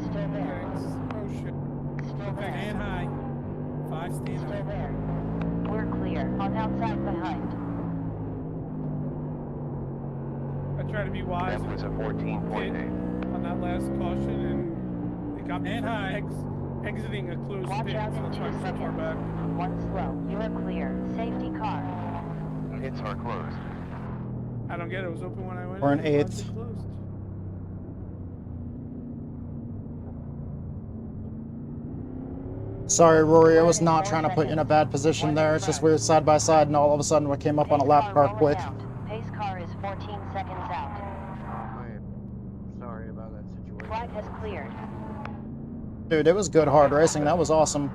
J: Still there.
G: Oh shit.
J: Still there.
G: Stand high. 5 stand
J: Still
G: high.
J: there. We're clear. On outside behind.
P: I try to be wise
H: That was a 14.8.
P: on that last caution, and it got me
G: And
P: from
G: high.
P: exiting a closed
J: Watch
P: pit,
J: out
P: so
J: in
P: that's
J: 2
P: why I'm so far
J: seconds.
P: back.
J: One slow. You're clear. Safety car.
H: Pits are closed.
P: I don't get it. It was open when I went.
C: We're in
P: in, why is
C: 8th.
P: it closed?
C: Sorry, Rory, I was not trying to put you in a bad position there. It's just we were side by side, and all of a sudden we came up on a lap car quick.
J: Pace car is 14 seconds out.
T: Sorry about that situation.
J: Flight has cleared.
C: Dude, it was good hard racing. That was awesome.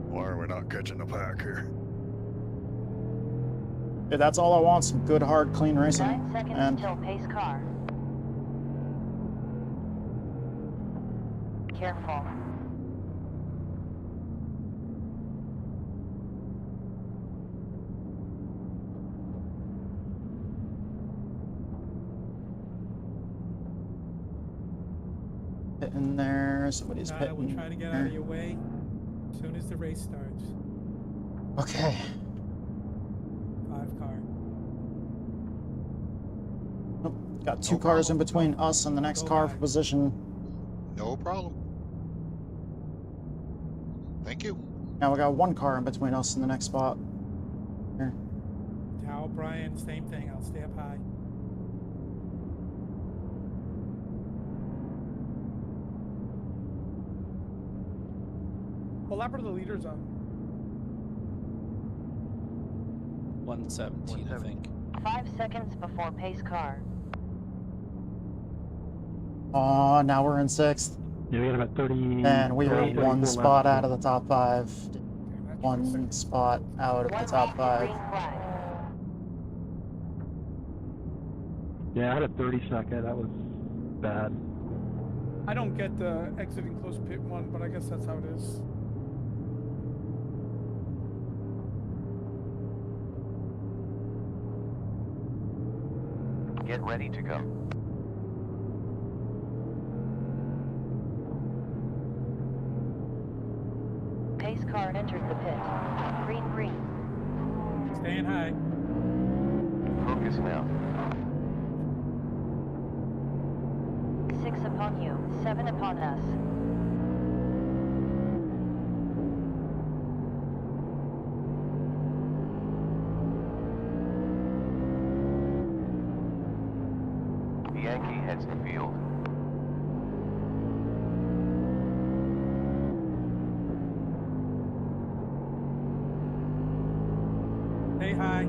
K: Why are we not catching the pack here?
C: Dude, that's all I want, some good, hard, clean racing.
J: 9 seconds
C: And
J: till pace car. Careful.
C: pitting there, somebody's
G: I
C: pitting
G: will try to get out of your way as soon as the race starts.
C: Okay.
G: 5 car.
C: Oh, got 2 cars in between us and the next car for position.
M: No problem. Thank you.
C: Now we got 1 car in between us and the next spot. Here.
G: Tao, Brian, same thing. I'll stay up high.
P: What lap are the leaders on?
I: 117, I think.
J: 5 seconds before pace car.
C: Oh, now we're in 6th.
N: Yeah, we got about 30.
C: And we are 1 spot out of the top 5.
G: Okay,
C: 1 spot out of the top 5.
N: Yeah, I had a 30-second. That was bad.
P: I don't get the exiting close pit one, but I guess that's how it is.
H: Get ready to go.
J: Pace car entered the pit. Green, green.
G: Staying high.
H: Focus now.
J: 6 upon you, 7 upon us.
H: Yankee heads the field.
G: Stay high.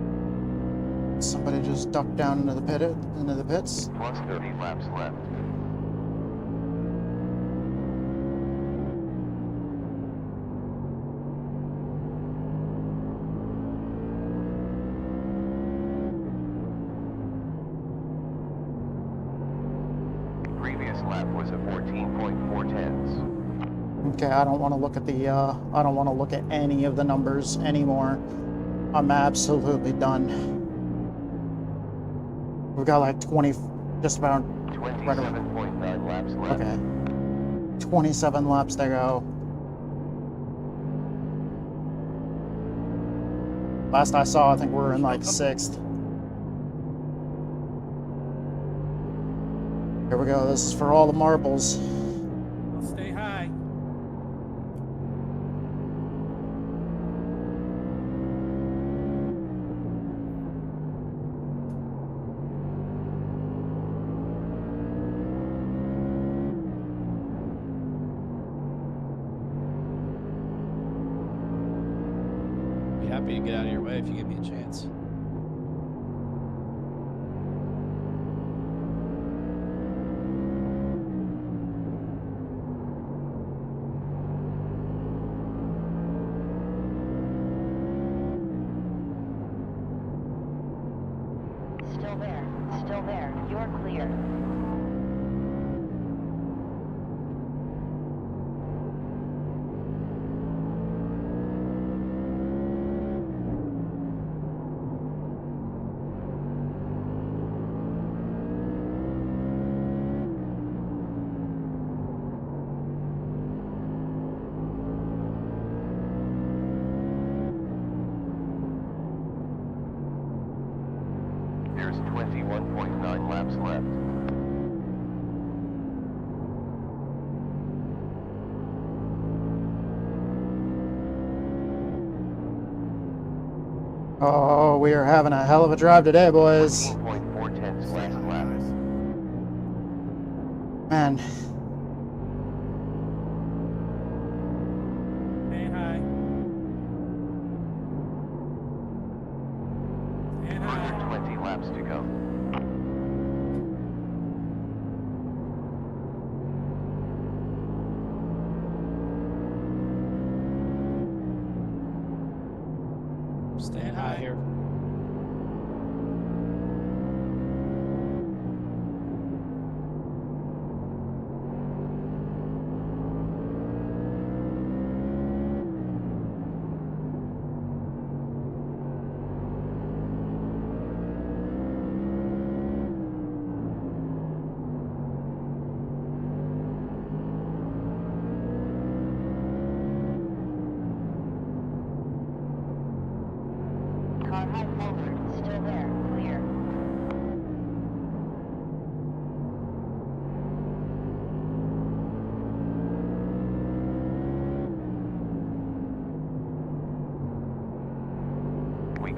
C: Somebody just ducked down into the pits.
H: Plus 30 laps left. Previous lap was a 14.4 tenths.
C: Okay, I don't want to look at the I don't want to look at any of the numbers anymore. I'm absolutely done. We've got like 20, just about
H: 27.9 laps left.
C: Okay. 27 laps to go. Last I saw, I think we're in like 6th. Here we go. This is for all the marbles.
G: I'll stay high.
I: Be happy to get out of your way if you give me a chance.
J: Still there. You're clear.
H: There's 21.9 laps left.
C: Oh, we are having a hell of a drive today, boys.
H: 14.4 tenths last lap.
C: Man,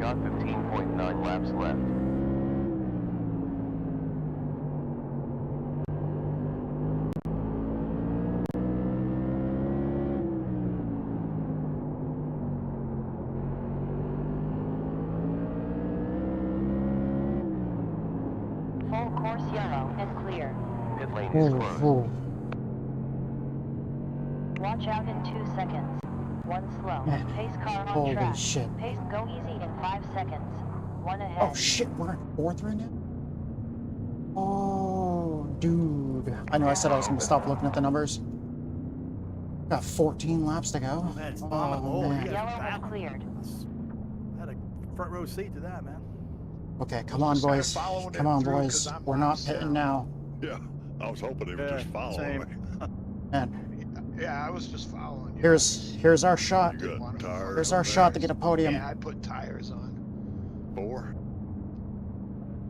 H: Got 15.9 laps left.
J: Full course yellow and clear.
H: Pit lane is closed.
J: Watch out in 2 seconds. One slow.
C: Man,
J: Pace car on
C: holy
J: track.
C: shit.
J: Pace go easy in 5 seconds. One ahead.
C: Oh shit, we're in 4th right now? Oh, dude. I know I said I was gonna stop looking at the numbers. Got 14 laps to go.
E: Man, it's
C: Oh,
E: bombing. Oh,
C: man.
E: you
J: Yellow
E: got
J: has cleared.
E: I had a front row seat to that, man.
C: Okay, come on, boys. Come on, boys. We're not pitting now.
K: Yeah, I was hoping he was just following me.
C: Man,
F: Yeah, I was just following you.
C: here's our shot.
K: You got tires
C: Here's
K: on
C: our
K: there?
C: shot to get a podium.
F: Yeah, I put tires on.
K: 4?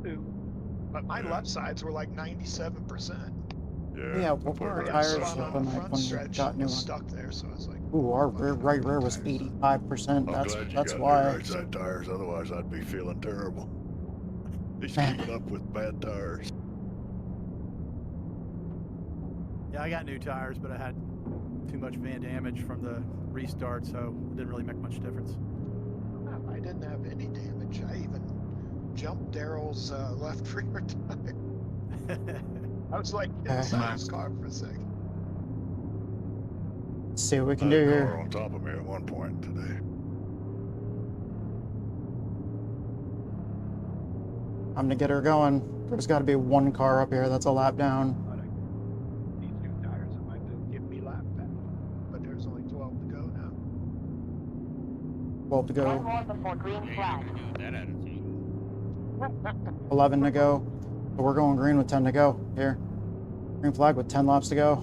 F: 2. But my left sides were like 97%.
C: Yeah, what were our tires looking like when we got new
F: was
C: ones?
F: stuck there, so I was like,
C: Ooh, our right rear was 85%.
K: I'm
C: That's
K: glad you
C: that's
K: got
C: why.
K: new right side tires, otherwise I'd be feeling terrible. He's
C: Man.
K: keeping up with bad tires.
E: Yeah, I got new tires, but I had too much van damage from the restart, so it didn't really make much difference.
F: I didn't have any damage. I even jumped Daryl's left rear tire. I was like inside his car for a second.
C: Let's see what we can
K: I had
C: do
K: a car
C: here.
K: on top of me at one point today.
C: I'm gonna get her going. There's got to be one car up here that's a lap down.
F: These new tires that might give me lap back. But there's only 12 to go now.
C: 12 to
J: One
C: go.
J: more before green flag.
C: 11 to go. But we're going green with 10 to go. Here. Green flag with 10 laps to go.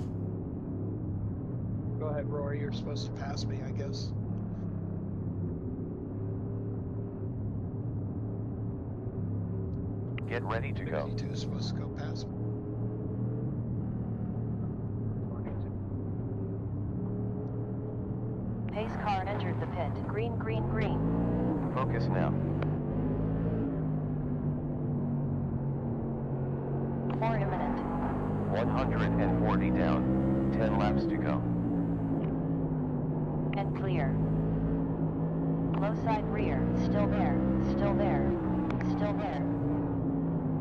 F: Go ahead, Rory. You're supposed to pass me, I guess.
H: Get ready to go.
F: 52 is supposed to go past me.
J: Pace car entered the pit. Green, green, green.
H: Focus now.
J: 4 imminent.
H: 140 down. 10 laps to go.
J: And clear. Low side rear. Still there. Still there. Still there.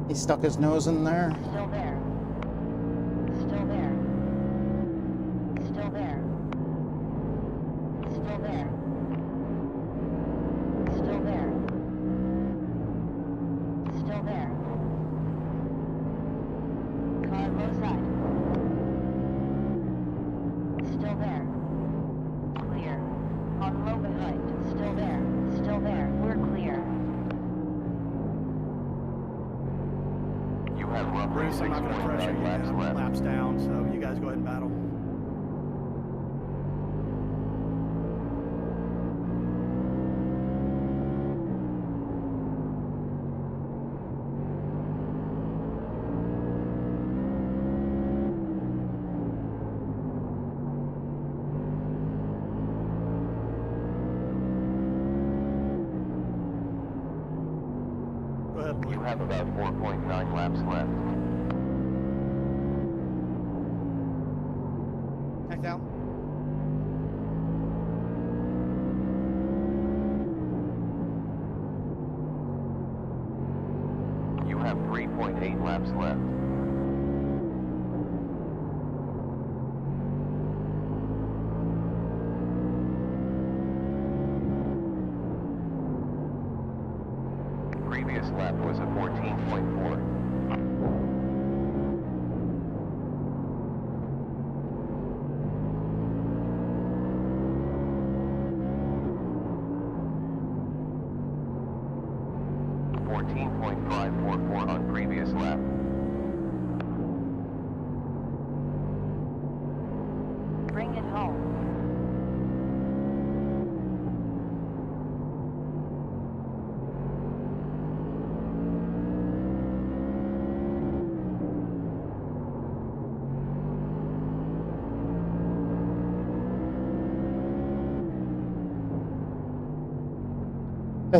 C: He stuck his nose in there.
J: Still there. Still there. Still there. Still there. Still there. Still there. Car low side. Still there. Clear. On low behind. Still there. Still there. We're clear.
H: You have roughly
E: Bruce, I'm not going to pressure you.
H: 6.9 laps
E: I'm
H: left.
E: laps down, so you guys go ahead and battle. Go ahead, Lloyd.
H: You have about 4.9 laps left.
E: Heck down.
H: You have 3.8 laps left. Previous lap was a 14.4. On previous lap.
J: Bring it home.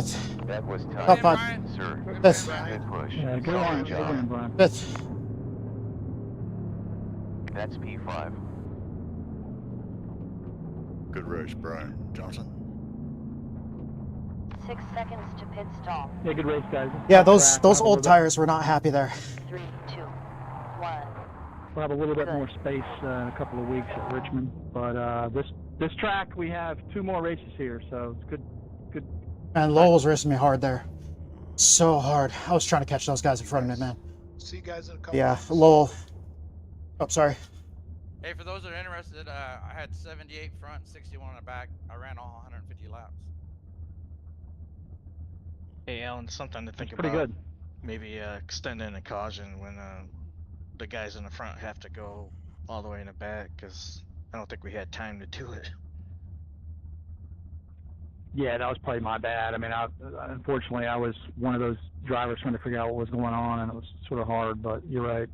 C: Fifth.
H: That was
C: Top
H: tight.
C: 5.
H: Sir.
C: Fifth.
H: Good push.
O: Yeah, good
H: Solid
O: one,
H: job.
O: Brian.
C: Fifth.
H: That's P5.
K: Good race, Brian Johnson.
J: 6 seconds to pit stall.
O: Yeah, good race, guys.
C: Yeah,
O: Tough
C: those
O: track.
C: those
O: We'll have a
C: old
O: little
C: tires were not happy there.
J: 3, 2, 1.
O: We'll have a little bit more space in a couple of weeks at Richmond, but this track we have 2 more races here, so it's good.
C: And Lowell was racing me hard there, so hard. I was trying to catch those guys in front of me, man.
F: See you guys in a couple
C: Yeah,
F: weeks.
C: Lowell. Oh, sorry.
U: Hey, for those that are interested, I had 78 front, 61 on the back. I ran all 150 laps.
V: Hey, Alan, something to think
O: That's pretty
V: about.
O: good.
V: Maybe extending a caution when the guys in the front have to go all the way in the back, because I don't think we had time to do it.
O: Yeah, that was probably my bad. I mean, unfortunately, I was one of those drivers trying to figure out what was going on, and it was sort of hard, but you're right.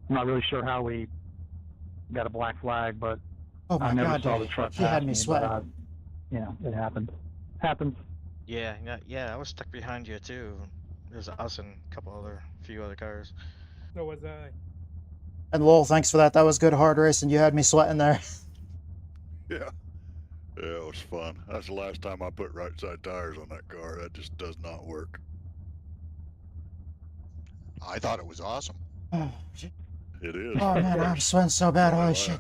O: I'm not really sure how we got a black flag, but
C: Oh my
O: I never
C: God,
O: saw the
C: dude.
O: truck
C: He had
O: pass
C: me
O: but,
C: sweating.
O: it happened. Happens.
V: Yeah, I was stuck behind you too. There's us and a few other cars.
G: So was I.
C: And Lowell, thanks for that. That was good hard racing. You had me sweating there.
K: Yeah. Yeah, it was fun. That's the last time I put right side tires on that car. That just does not work.
M: I thought it was awesome.
K: It is.
C: Oh man, I'm sweating so bad. Holy shit.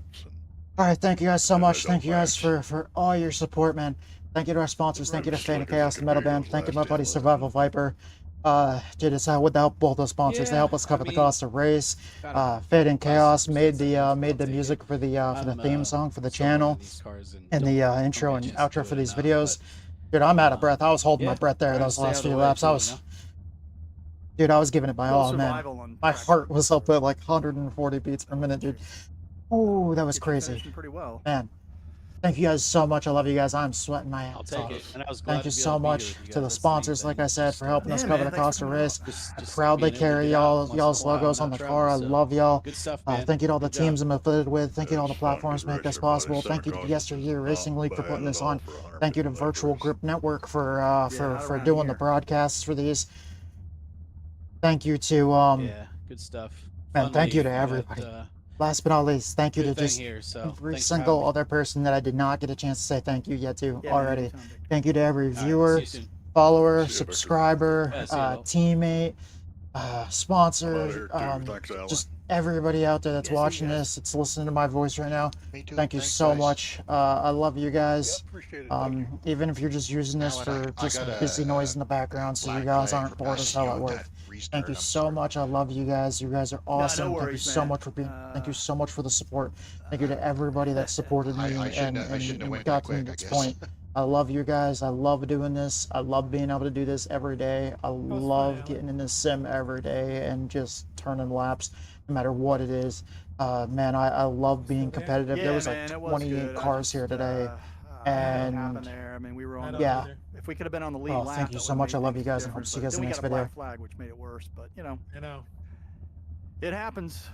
C: All right, thank you guys so much. Thank you guys for all your support, man. Thank you to our sponsors. Thank you to Fate and Chaos, the Metal Band. Thank you, my buddy Survival Viper. Dude, it's with the help of both those sponsors. They help us cover the cost of race. Fate and Chaos made the music for the theme song for the channel and the intro and outro for these videos. Dude, I'm out of breath. I was holding my breath there those last few laps. Dude, I was giving it my all, man. My heart was up at like 140 beats per minute, dude. Oh, that was crazy.
E: Pretty well.
C: Man, thank you guys so much. I love you guys. I'm sweating my ass
I: I'll
C: off.
I: take it. And I was glad
C: Thank you
I: to be
C: so
I: able to be
C: much
I: here with you
C: to the
I: guys.
C: sponsors, like I said, for helping us
E: Yeah,
C: cover
E: man,
C: the
E: thanks
C: cost
E: for
C: of
E: coming
C: race.
E: on.
C: I
I: Just
C: proudly
I: being able to
C: carry
I: get out once in a
C: y'all's
I: while
C: logos
I: and
C: on the
I: not
C: car. I
I: travel, so
C: love y'all.
I: good stuff, man.
C: Thank you to all the
I: Good job.
C: teams I'm affiliated with. Thank you to all the
K: It's fun.
C: platforms
K: Good
C: make
K: race,
C: this
K: everybody.
C: possible. Thank you to
K: Center
C: Yester Year Racing League for
K: bad
C: putting
K: at
C: this
K: all
C: on.
K: for 150
C: Thank you to
K: lap
C: Virtual
K: race.
C: Group Network for
E: not
C: doing the
E: around
C: broadcasts for these. Thank you to
I: Yeah, good stuff.
C: man,
I: Fun
C: thank you
I: league.
C: to
I: We had,
C: everybody. Last but not least, thank you to
I: good thing
C: just
I: here, so
C: every
I: thanks for having
C: single
I: me.
C: other person that I did not get a chance to say thank you yet to
E: Yeah, man,
C: already.
E: anytime, Victor.
C: Thank you to every
I: All right,
C: viewer,
I: see you soon.
C: follower,
K: See you, Victor.
C: subscriber,
I: Yeah, see you, Will.
C: teammate,
K: I'm out of
C: sponsor,
K: here too. Thanks, Alan.
C: just everybody out there that's
E: Yeah, see you
C: watching
E: guys.
C: this, it's listening to my voice right now.
M: Me too.
C: Thank you
M: Thanks,
C: so
M: guys.
C: much. I love you guys.
K: Appreciate it. Thank you.
C: Even if you're just using this
M: Alan,
C: for
M: I
C: just
M: got
C: busy
M: a
C: noise in the background so you
M: black
C: guys
M: flag
C: aren't
M: for
C: bored as
M: passing
C: hell
M: you
C: at
M: out
C: work.
M: that restart.
C: Thank you
M: I'm
C: so
M: sorry.
C: much. I love you guys. You guys are awesome. Thank you
E: worries,
C: so
E: man.
C: much for being. Thank you so much for the support. Thank you to everybody that supported me
M: I shouldn't
C: and,
M: have went
C: got
M: that
C: to
M: quick, I
C: this
M: guess.
C: point. I love you guys. I love doing this. I love being able to do this every day. I love
G: Alan.
C: getting in this sim every day and just turning laps, no matter what it is. Man, I love being competitive.
E: Yeah,
C: There was
E: man,
C: like
E: it was
C: 28
E: good.
C: cars here today.
E: What
C: And
E: happened there? I mean, we were on.
C: yeah.
E: If we could have been on the lead
C: Oh,
E: lap,
C: thank you
E: that
C: so
E: would've
C: much. I
E: made
C: love you
E: things
C: guys, and hope
E: different,
C: to see you
E: but
C: guys in
E: then
C: the next
E: we got a
C: video.
E: black flag, which made it worse. But you know,
G: I know.
E: it happens.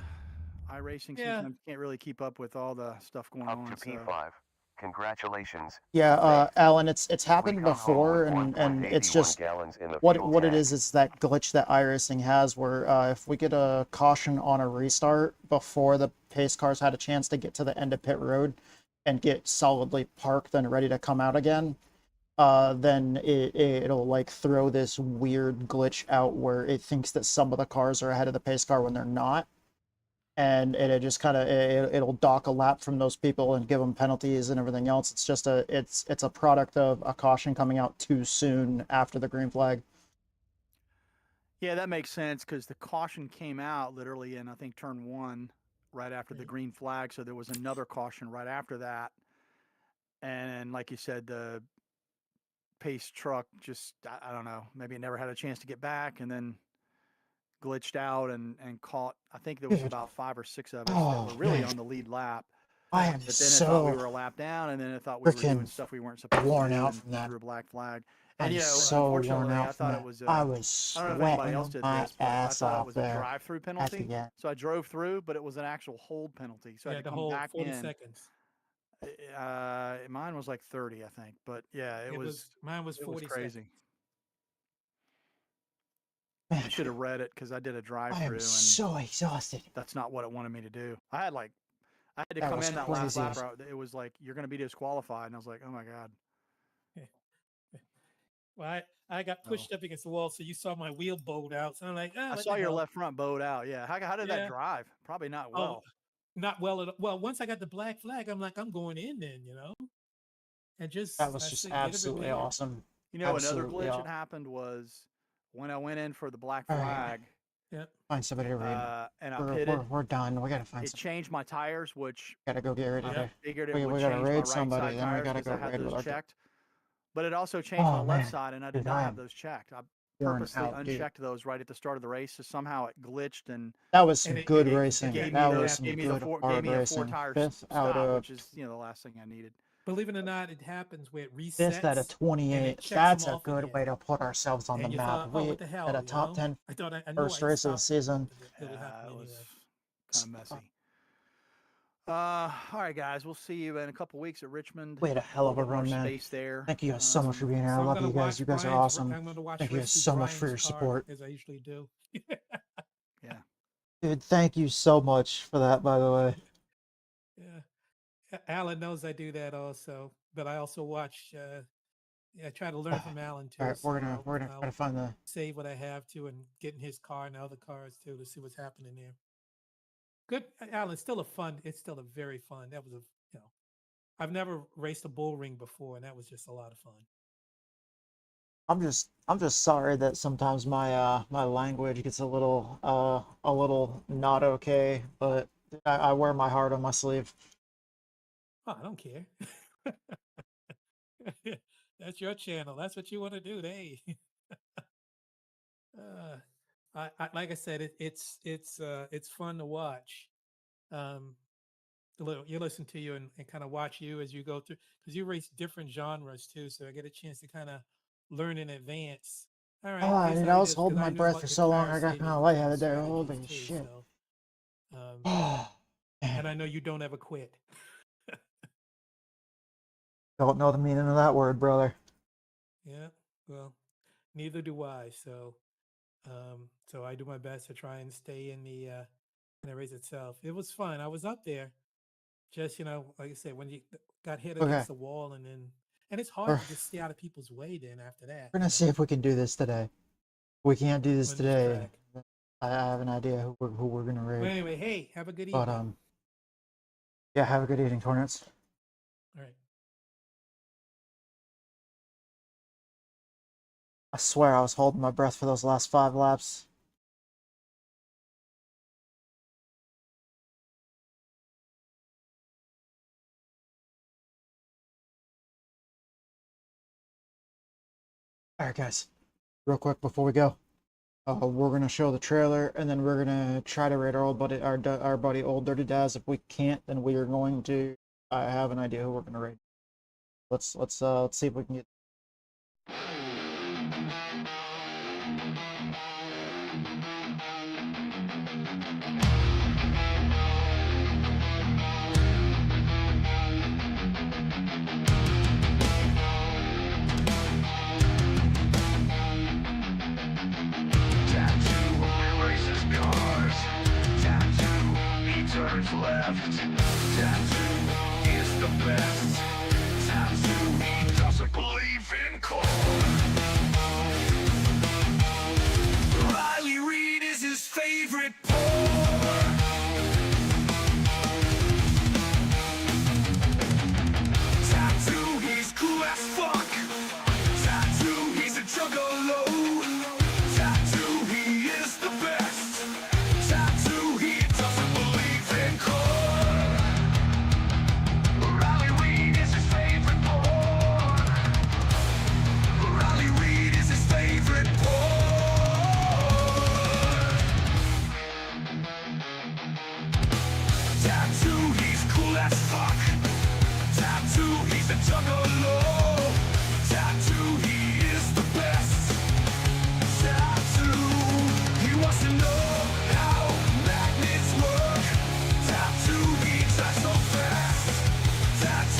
E: iRacing
G: Yeah.
E: sometimes can't really keep up with all the stuff going
H: Up
E: on.
H: to P5. Congratulations.
C: Yeah, Alan, it's happened
H: We come home
C: before,
H: with
C: and it's
H: 1.81
C: just
H: gallons in the
C: what
H: fuel
C: it
H: tank.
C: is. It's that glitch that iRacing has, where if we get a caution on a restart before the pace cars had a chance to get to the end of pit road and get solidly parked and ready to come out again, then it'll like throw this weird glitch out where it thinks that some of the cars are ahead of the pace car when they're not. And it just kind of it'll dock a lap from those people and give them penalties and everything else. It's just it's a product of a caution coming out too soon after the green flag.
E: Yeah, that makes sense because the caution came out literally in I think turn 1 right after the green flag. So there was another caution right after that, and like you said, the pace truck just I don't know, maybe it never had a chance to get back and then glitched out and caught. I think there was about 5 or 6 of us that were really on the lead lap.
C: I am
E: But then it thought we
C: so
E: were a lap down, and then it thought we were doing
C: freaking
E: stuff we weren't supposed to
C: worn
E: do,
C: out
E: and
C: from that.
E: threw a black flag. And
C: I'm
E: you know,
C: so worn
E: unfortunately, I
C: out from
E: thought
C: that.
E: it was.
C: I was
E: I don't know if anybody else
C: sweating
E: did
C: my
E: this, but I
C: ass
E: thought it
C: off
E: was a
C: there
E: drive-through
C: at
E: penalty.
C: the end.
E: So I drove through, but it was an actual hold penalty. So I
G: Yeah,
E: had to
G: the
E: come
G: whole
E: back
G: 40
E: in.
G: seconds.
E: Mine was like 30, I think. But yeah, it was
G: mine was 40
E: crazy.
C: Man,
E: I should have read it because I did a drive-through.
C: I am
E: and
C: so exhausted.
E: That's not what it wanted me to do. I had to
C: That
E: come
C: was
E: in that last
C: crazy.
E: lap. It was like, you're going to be disqualified. And I was like, oh my God.
G: Well, I got pushed up against the wall, so you saw my wheel bowed out. So I'm like, oh,
E: I saw your left front bowed out. Yeah. How did that drive? Probably not well.
G: Not well at all. Well, once I got the black flag, I'm like, I'm going in then, you know? And
C: that was just absolutely awesome.
E: You know, another glitch that happened was when I went in for the black flag.
G: Yeah.
C: Find somebody to read.
E: And I pitted.
C: We're done. We gotta find.
E: It changed my tires, which
C: gotta go get ready.
E: I figured it
C: we
E: would
C: gotta
E: change my
C: raid
E: right
C: somebody,
E: side
C: then we
E: tires
C: gotta go
E: 'cause I had
C: raid with
E: those
C: our.
E: checked. But it also changed my left side, and I did
C: Dude,
E: not
C: I
E: have
C: am
E: those checked. I
C: worn
E: purposely
C: out, dude.
E: unchecked those right at the start of the race, so somehow it glitched and
C: That was some
E: and
C: good
E: it
C: racing.
E: gave
C: That
E: me
C: was some
E: gave me
C: good
E: gave
C: hard
E: me a
C: racing.
E: 4-tire
C: Fifth out
E: stop,
C: of
E: which is the last thing I needed.
G: Believe it or not, it happens where it resets.
C: fifth out of 28. That's a good way to put ourselves on the map.
G: Thought, oh,
C: We
G: what the hell,
C: at a
G: you
C: top
G: know?
C: 10
G: I thought I
C: first race of the season.
E: It was kind of messy. All right, guys. We'll see you in a couple weeks at Richmond.
C: We had a hell of a run, man.
E: Space there.
C: Thank you guys so much for being here. I love you guys. You guys are awesome. Thank you guys so much for your support.
G: As I usually do.
E: Yeah.
C: Dude, thank you so much for that, by the way.
G: Yeah. Alan knows I do that also, but I also watch. I try to learn from Alan too.
C: All right, we're gonna try to find the
G: save what I have to and get in his car and other cars too to see what's happening there. Good, Alan. It's still a very fun. That was I've never raced a bull ring before, and that was just a lot of fun.
C: I'm just sorry that sometimes my my language gets a little not okay, but I wear my heart on my sleeve.
G: Oh, I don't care. That's your channel. That's what you want to do. Hey. I like I said, it's fun to watch. You listen to you and kind of watch you as you go through, because you race different genres too. So I get a chance to kind of learn in advance. All right.
C: Dude, I was holding my breath for so long, I got kind of lightheaded there. Holy shit.
G: And I know you don't ever quit.
C: Don't know the meaning of that word, brother.
G: Yeah, well, neither do I. So, so I do my best to try and stay in the race itself. It was fun. I was up there, just like I said, when you got hit against the wall, and it's hard to just stay out of people's way. Then after that,
C: We're gonna see if we can do this today. We can't do this today. I have an idea who we're gonna raid.
G: Well, anyway, hey, have a good evening.
C: But yeah, have a good evening, Torrance.
G: All right.
C: I swear I was holding my breath for those last 5 laps. All right, guys. Real quick before we go, we're gonna show the trailer, and then we're gonna try to raid our old buddy, our buddy Old Dirty Daz. If we can't, then we are going to. I have an idea who we're gonna raid. Let's see if we can get.
A: Turns left. Tattoo is the best. Tattoo, he doesn't believe in cold. Riley Reid is his favorite pour. Tattoo, he's cool as fuck. Tattoo, he's a juggalo. Tattoo, he is the best. Tattoo, he doesn't believe in core. Riley Reid is his favorite pour. Riley Reid is his favorite pour. Tattoo, he's cool as fuck. Tattoo, he's a juggalo. Tattoo, he is the best. Tattoo, he wants to know how magnets work. Tattoo, he drives so fast. Tattoo.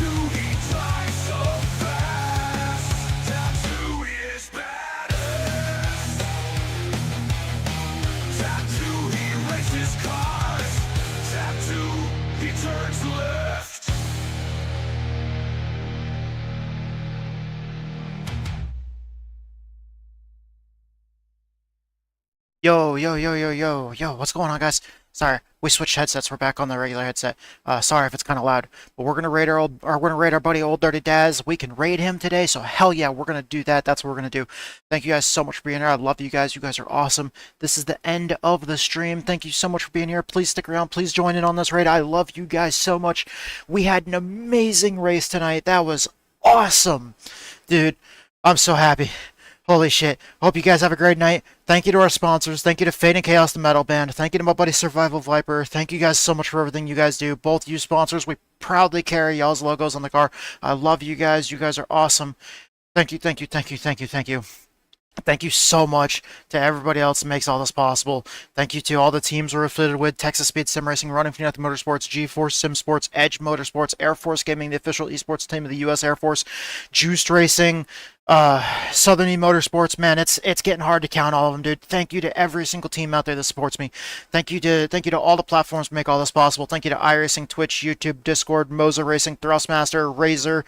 C: Yo, yo, yo, yo, yo, yo, what's going on, guys? Sorry, we switched headsets. We're back on the regular headset. Sorry if it's kind of loud, but we're gonna raid our buddy Old Dirty Daz. We can raid him today, so hell yeah, we're gonna do that. That's what we're gonna do. Thank you guys so much for being here. I love you guys. You guys are awesome. This is the end of the stream. Thank you so much for being here. Please stick around. Please join in on this raid. I love you guys so much. We had an amazing race tonight. That was awesome, dude. I'm so happy. Holy shit. Hope you guys have a great night. Thank you to our sponsors. Thank you to Fate and Chaos, the metal band. Thank you to my buddy Survival Viper. Thank you guys so much for everything you guys do. Both you sponsors, we proudly carry y'all's logos on the car. I love you guys. You guys are awesome. Thank you, thank you, thank you, thank you, thank you. Thank you so much to everybody else that makes all this possible. Thank you to all the teams we're affiliated with: Texas Speed Sim Racing, Running for Nothing Motorsports, G-Force SimSports, Edge Motorsports, Air Force Gaming, the official esports team of the U.S. Air Force, Juiced Racing, Southern eMotorsports. Man, it's getting hard to count all of them, dude. Thank you to every single team out there that supports me. Thank you to all the platforms that make all this possible. Thank you to iRacing, Twitch, YouTube, Discord, Moza Racing, Thrustmaster, Razor,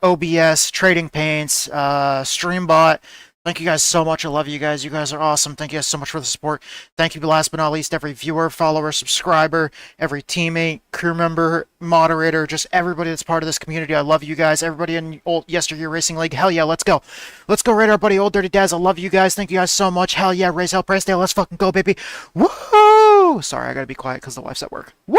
C: OBS, Trading Paints, Streambot. Thank you guys so much. I love you guys. You guys are awesome. Thank you guys so much for the support. Thank you, last but not least, every viewer, follower, subscriber, every teammate, crew member, moderator, just everybody that's part of this community. I love you guys. Everybody in old Yester Year Racing League. Hell yeah, let's go. Let's go raid our buddy Old Dirty Daz. I love you guys. Thank you guys so much. Hell yeah, raise hell, price day. Let's fucking go, baby. Woo! Sorry, I gotta be quiet because the wife's at work. Woo!